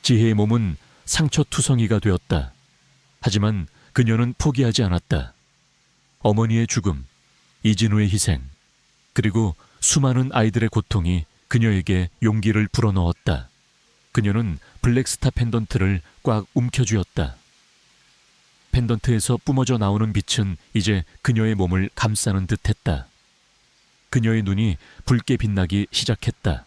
지혜의 몸은 상처투성이가 되었다. 하지만 그녀는 포기하지 않았다. 어머니의 죽음, 이진우의 희생, 그리고 수많은 아이들의 고통이 그녀에게 용기를 불어넣었다. 그녀는 블랙스타 펜던트를 꽉 움켜쥐었다. 펜던트에서 뿜어져 나오는 빛은 이제 그녀의 몸을 감싸는 듯했다. 그녀의 눈이 붉게 빛나기 시작했다.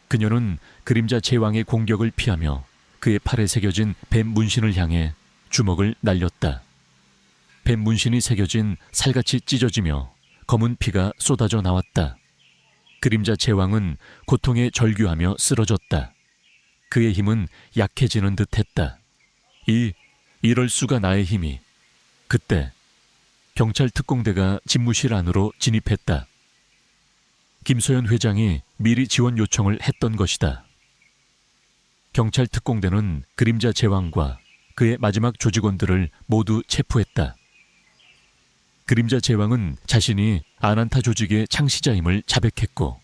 그녀는 그림자 제왕의 공격을 피하며 그의 팔에 새겨진 뱀 문신을 향해 주먹을 날렸다. 뱀 문신이 새겨진 살같이 찢어지며 검은 피가 쏟아져 나왔다. 그림자 제왕은 고통에 절규하며 쓰러졌다. 그의 힘은 약해지는 듯했다. 이럴 수가 나의 힘이. 그때 경찰 특공대가 집무실 안으로 진입했다. 김소연 회장이 미리 지원 요청을 했던 것이다. 경찰 특공대는 그림자 제왕과 그의 마지막 조직원들을 모두 체포했다. 그림자 제왕은 자신이 아난타 조직의 창시자임을 자백했고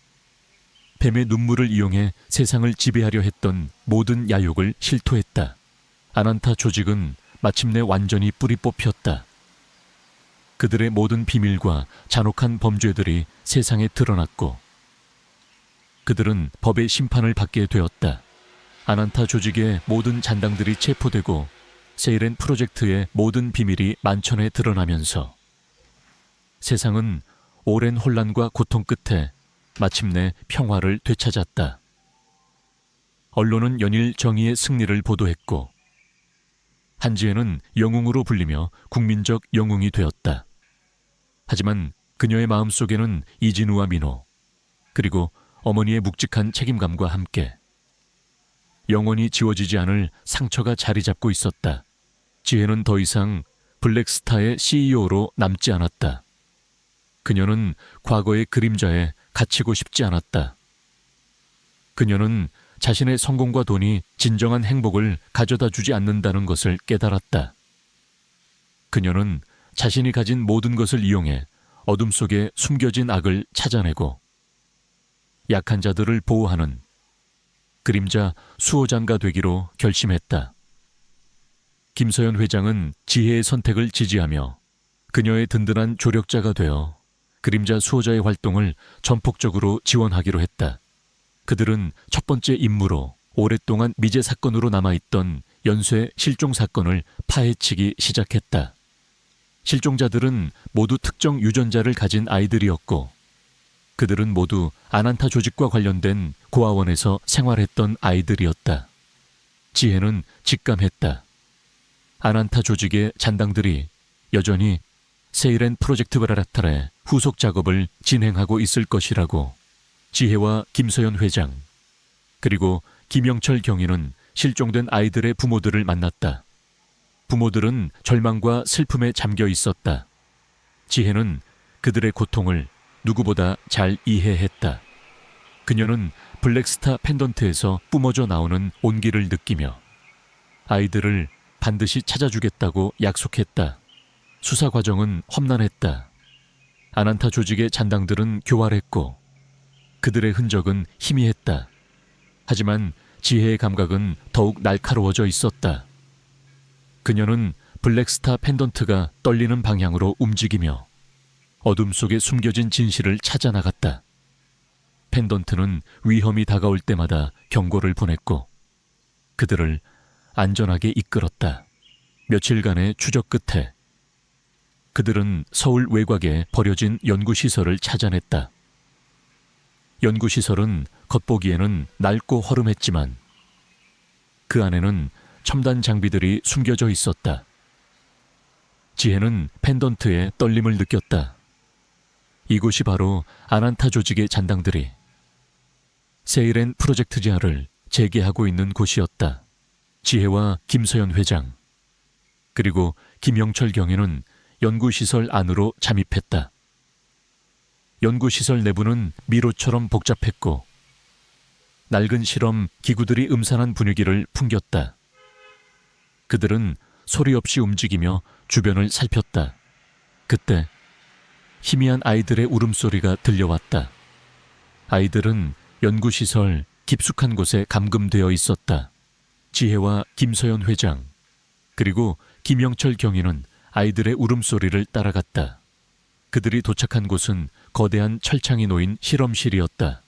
뱀의 눈물을 이용해 세상을 지배하려 했던 모든 야욕을 실토했다. 아난타 조직은 마침내 완전히 뿌리 뽑혔다. 그들의 모든 비밀과 잔혹한 범죄들이 세상에 드러났고 그들은 법의 심판을 받게 되었다. 아난타 조직의 모든 잔당들이 체포되고 세이렌 프로젝트의 모든 비밀이 만천에 드러나면서 세상은 오랜 혼란과 고통 끝에 마침내 평화를 되찾았다. 언론은 연일 정의의 승리를 보도했고 한지혜는 영웅으로 불리며 국민적 영웅이 되었다. 하지만 그녀의 마음속에는 이진우와 민호, 그리고 어머니의 묵직한 책임감과 함께 영원히 지워지지 않을 상처가 자리 잡고 있었다. 지혜는 더 이상 블랙스타의 CEO로 남지 않았다. 그녀는 과거의 그림자에 갇히고 싶지 않았다. 그녀는 자신의 성공과 돈이 진정한 행복을 가져다 주지 않는다는 것을 깨달았다. 그녀는 자신이 가진 모든 것을 이용해 어둠 속에 숨겨진 악을 찾아내고 약한 자들을 보호하는 그림자 수호자가 되기로 결심했다. 김서연 회장은 지혜의 선택을 지지하며 그녀의 든든한 조력자가 되어 그림자 수호자의 활동을 전폭적으로 지원하기로 했다. 그들은 첫 번째 임무로 오랫동안 미제 사건으로 남아있던 연쇄 실종 사건을 파헤치기 시작했다. 실종자들은 모두 특정 유전자를 가진 아이들이었고 그들은 모두 아난타 조직과 관련된 고아원에서 생활했던 아이들이었다. 지혜는 직감했다. 아난타 조직의 잔당들이 여전히 세이렌 프로젝트 브라라탈의 후속 작업을 진행하고 있을 것이라고. 지혜와 김서연 회장, 그리고 김영철 경위는 실종된 아이들의 부모들을 만났다. 부모들은 절망과 슬픔에 잠겨 있었다. 지혜는 그들의 고통을 누구보다 잘 이해했다. 그녀는 블랙스타 펜던트에서 뿜어져 나오는 온기를 느끼며 아이들을 반드시 찾아주겠다고 약속했다. 수사 과정은 험난했다. 아난타 조직의 잔당들은 교활했고 그들의 흔적은 희미했다. 하지만 지혜의 감각은 더욱 날카로워져 있었다. 그녀는 블랙스타 펜던트가 떨리는 방향으로 움직이며 어둠 속에 숨겨진 진실을 찾아 나갔다. 펜던트는 위험이 다가올 때마다 경고를 보냈고 그들을 안전하게 이끌었다. 며칠간의 추적 끝에 그들은 서울 외곽에 버려진 연구시설을 찾아냈다. 연구시설은 겉보기에는 낡고 허름했지만 그 안에는 첨단 장비들이 숨겨져 있었다. 지혜는 펜던트의 떨림을 느꼈다. 이곳이 바로 아난타 조직의 잔당들이 세이렌 프로젝트지하를 재개하고 있는 곳이었다. 지혜와 김서연 회장, 그리고 김영철 경위는 연구시설 안으로 잠입했다. 연구시설 내부는 미로처럼 복잡했고 낡은 실험 기구들이 음산한 분위기를 풍겼다. 그들은 소리 없이 움직이며 주변을 살폈다. 그때 희미한 아이들의 울음소리가 들려왔다. 아이들은 연구시설 깊숙한 곳에 감금되어 있었다. 지혜와 김서연 회장, 그리고 김영철 경위는 아이들의 울음소리를 따라갔다. 그들이 도착한 곳은 거대한 철창이 놓인 실험실이었다.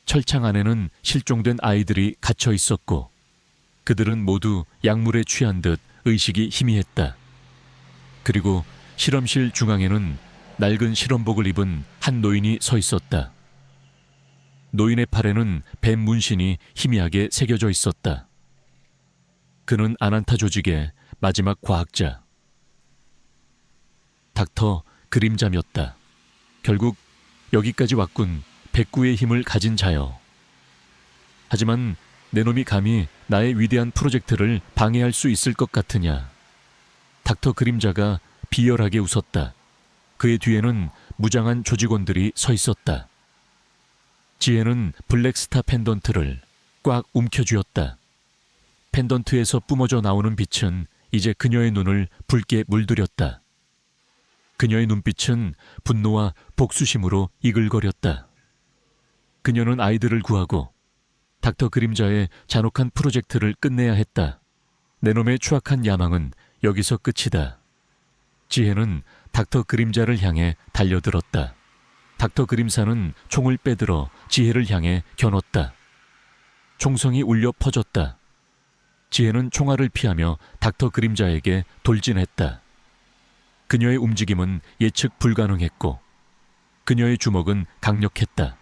철창 안에는 실종된 아이들이 갇혀 있었고 그들은 모두 약물에 취한 듯 의식이 희미했다. 그리고 실험실 중앙에는 낡은 실험복을 입은 한 노인이 서 있었다. 노인의 팔에는 뱀 문신이 희미하게 새겨져 있었다. 그는 아난타 조직의 마지막 과학자, 닥터 그림자였다. 결국 여기까지 왔군, 백구의 힘을 가진 자여. 하지만 내 놈이 감히 나의 위대한 프로젝트를 방해할 수 있을 것 같으냐. 닥터 그림자가 비열하게 웃었다. 그의 뒤에는 무장한 조직원들이 서 있었다. 지혜는 블랙스타 펜던트를 꽉 움켜쥐었다. 펜던트에서 뿜어져 나오는 빛은 이제 그녀의 눈을 붉게 물들였다. 그녀의 눈빛은 분노와 복수심으로 이글거렸다. 그녀는 아이들을 구하고 닥터 그림자의 잔혹한 프로젝트를 끝내야 했다. 내 놈의 추악한 야망은 여기서 끝이다. 지혜는 닥터 그림자를 향해 달려들었다. 닥터 그림사는 총을 빼들어 지혜를 향해 겨눴다. 총성이 울려 퍼졌다. 지혜는 총알을 피하며 닥터 그림자에게 돌진했다. 그녀의 움직임은 예측 불가능했고 그녀의 주먹은 강력했다.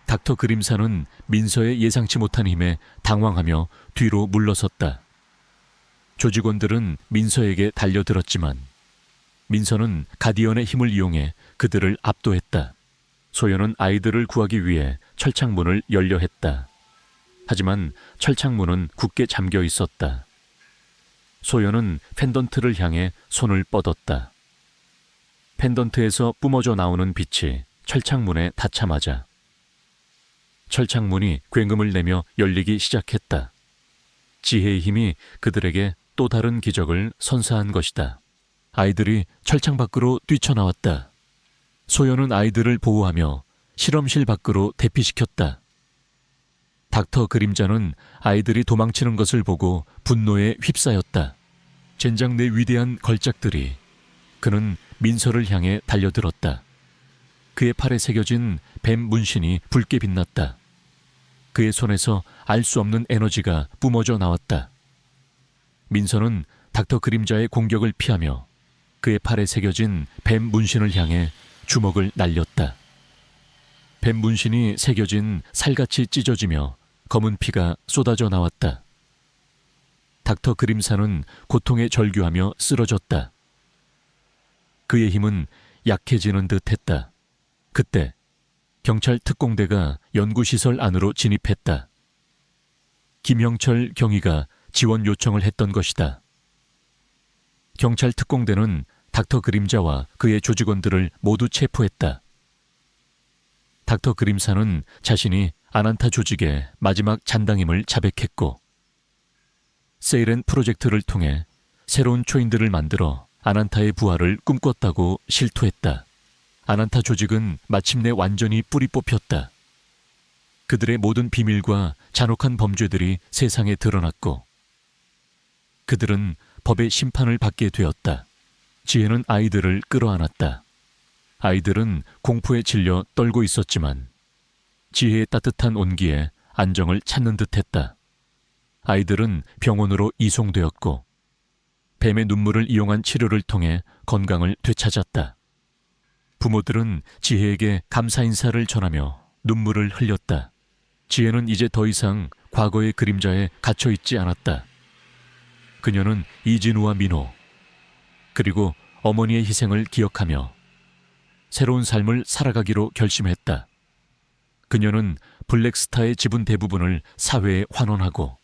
닥터 그림사는 민서의 예상치 못한 힘에 당황하며 뒤로 물러섰다. 조직원들은 민서에게 달려들었지만 민서는 가디언의 힘을 이용해 그들을 압도했다. 소연은 아이들을 구하기 위해 철창문을 열려 했다. 하지만 철창문은 굳게 잠겨 있었다. 소연은 펜던트를 향해 손을 뻗었다. 펜던트에서 뿜어져 나오는 빛이 철창문에 닿자마자 철창문이 굉음을 내며 열리기 시작했다. 지혜의 힘이 그들에게 또 다른 기적을 선사한 것이다. 아이들이 철창 밖으로 뛰쳐나왔다. 소연은 아이들을 보호하며 실험실 밖으로 대피시켰다. 닥터 그림자는 아이들이 도망치는 것을 보고 분노에 휩싸였다. 젠장 내 위대한 걸작들이. 그는 민서를 향해 달려들었다. 그의 팔에 새겨진 뱀 문신이 붉게 빛났다. 그의 손에서 알 수 없는 에너지가 뿜어져 나왔다. 민서는 닥터 그림자의 공격을 피하며 그의 팔에 새겨진 뱀 문신을 향해 주먹을 날렸다. 뱀 문신이 새겨진 살같이 찢어지며 검은 피가 쏟아져 나왔다. 닥터 그림사는 고통에 절규하며 쓰러졌다. 그의 힘은 약해지는 듯 했다. 그때 경찰 특공대가 연구시설 안으로 진입했다. 김형철 경위가 지원 요청을 했던 것이다. 경찰 특공대는 닥터 그림자와 그의 조직원들을 모두 체포했다. 닥터 그림사는 자신이 아난타 조직의 마지막 잔당임을 자백했고 세이렌 프로젝트를 통해 새로운 초인들을 만들어 아난타의 부활을 꿈꿨다고 실토했다. 아난타 조직은 마침내 완전히 뿌리 뽑혔다. 그들의 모든 비밀과 잔혹한 범죄들이 세상에 드러났고 그들은 법의 심판을 받게 되었다. 지혜는 아이들을 끌어안았다. 아이들은 공포에 질려 떨고 있었지만 지혜의 따뜻한 온기에 안정을 찾는 듯했다. 아이들은 병원으로 이송되었고 뱀의 눈물을 이용한 치료를 통해 건강을 되찾았다. 부모들은 지혜에게 감사 인사를 전하며 눈물을 흘렸다. 지혜는 이제 더 이상 과거의 그림자에 갇혀있지 않았다. 그녀는 이진우와 민호 그리고 어머니의 희생을 기억하며 새로운 삶을 살아가기로 결심했다. 그녀는 블랙스타의 지분 대부분을 사회에 환원하고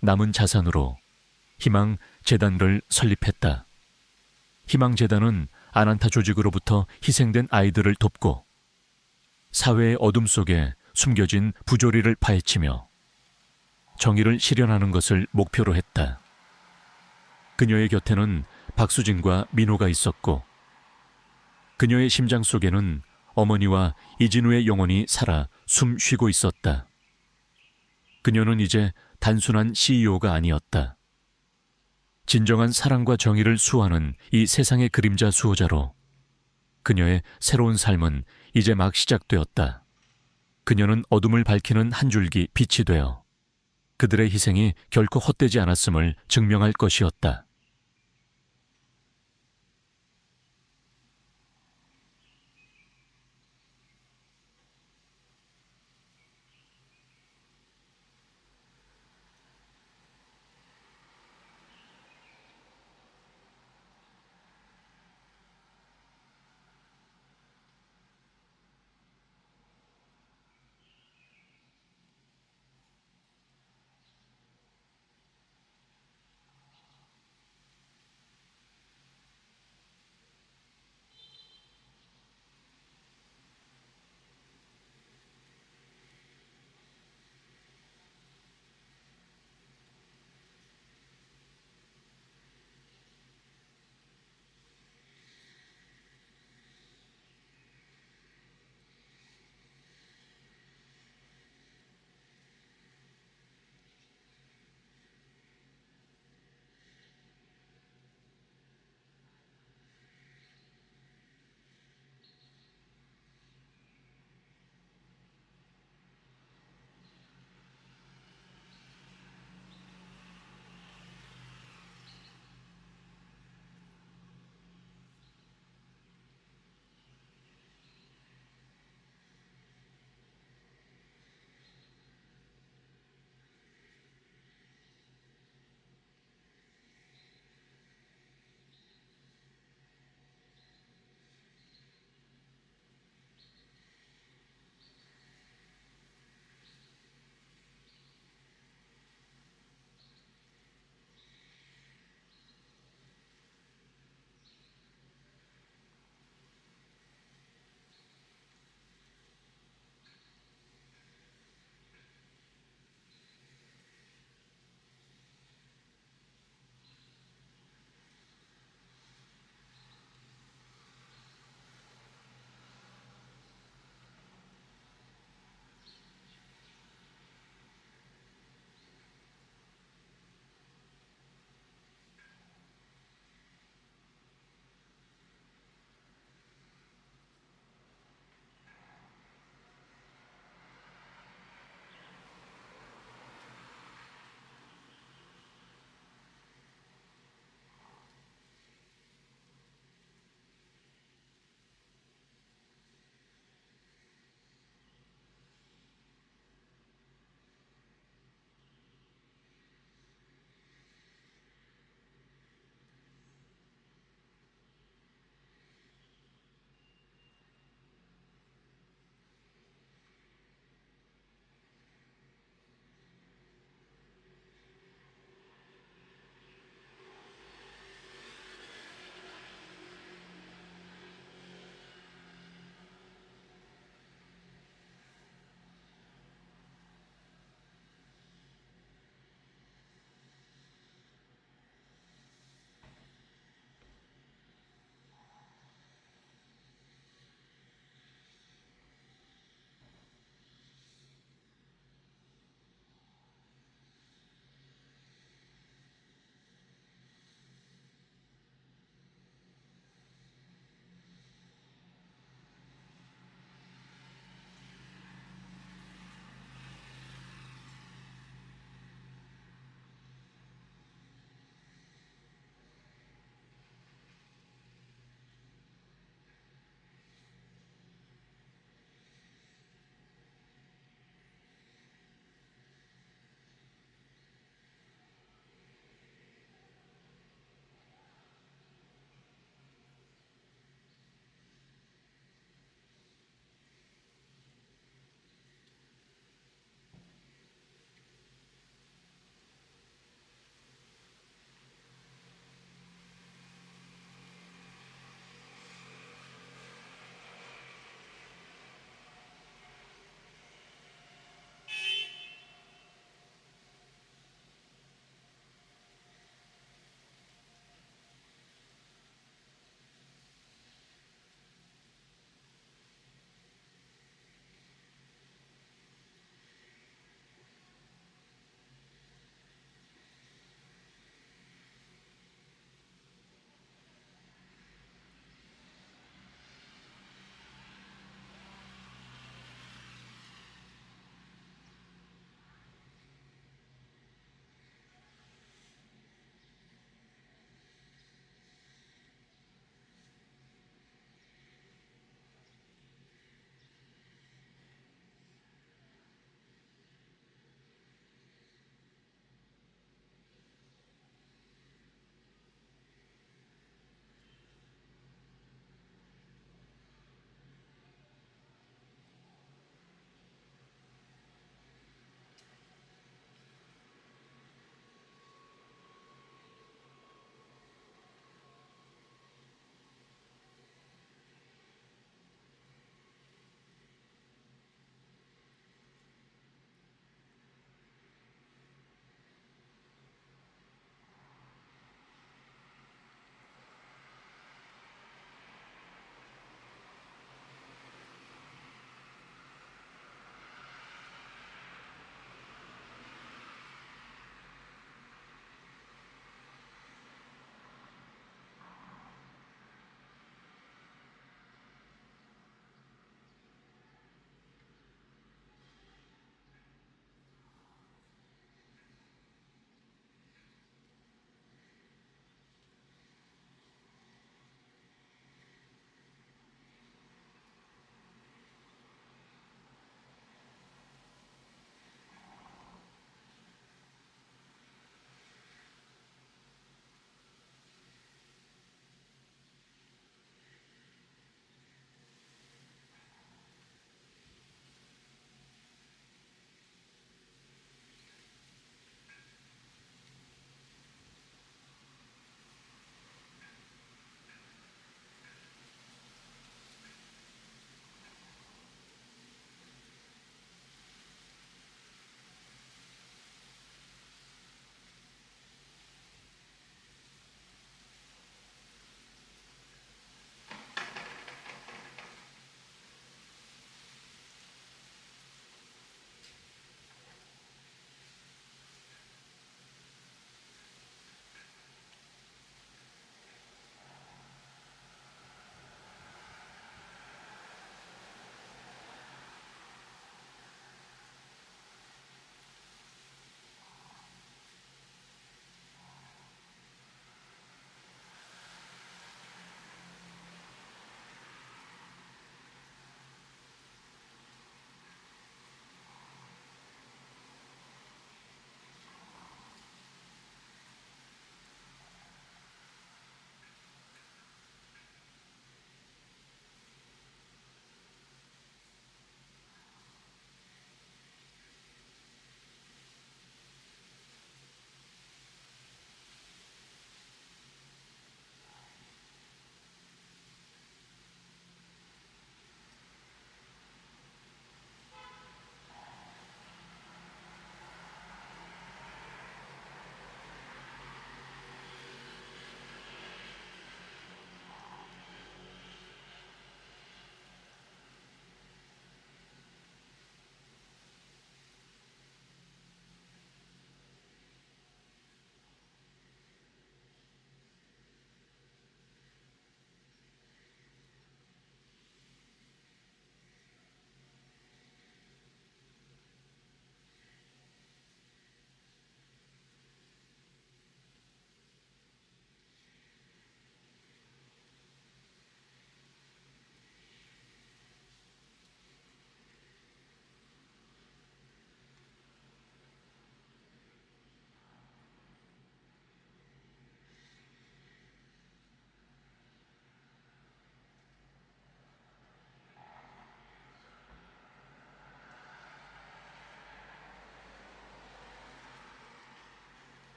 남은 자산으로 희망재단을 설립했다. 희망재단은 아난타 조직으로부터 희생된 아이들을 돕고 사회의 어둠 속에 숨겨진 부조리를 파헤치며 정의를 실현하는 것을 목표로 했다. 그녀의 곁에는 박수진과 민호가 있었고 그녀의 심장 속에는 어머니와 이진우의 영혼이 살아 숨 쉬고 있었다. 그녀는 이제 단순한 CEO가 아니었다. 진정한 사랑과 정의를 수호하는 이 세상의 그림자 수호자로 그녀의 새로운 삶은 이제 막 시작되었다. 그녀는 어둠을 밝히는 한 줄기 빛이 되어 그들의 희생이 결코 헛되지 않았음을 증명할 것이었다.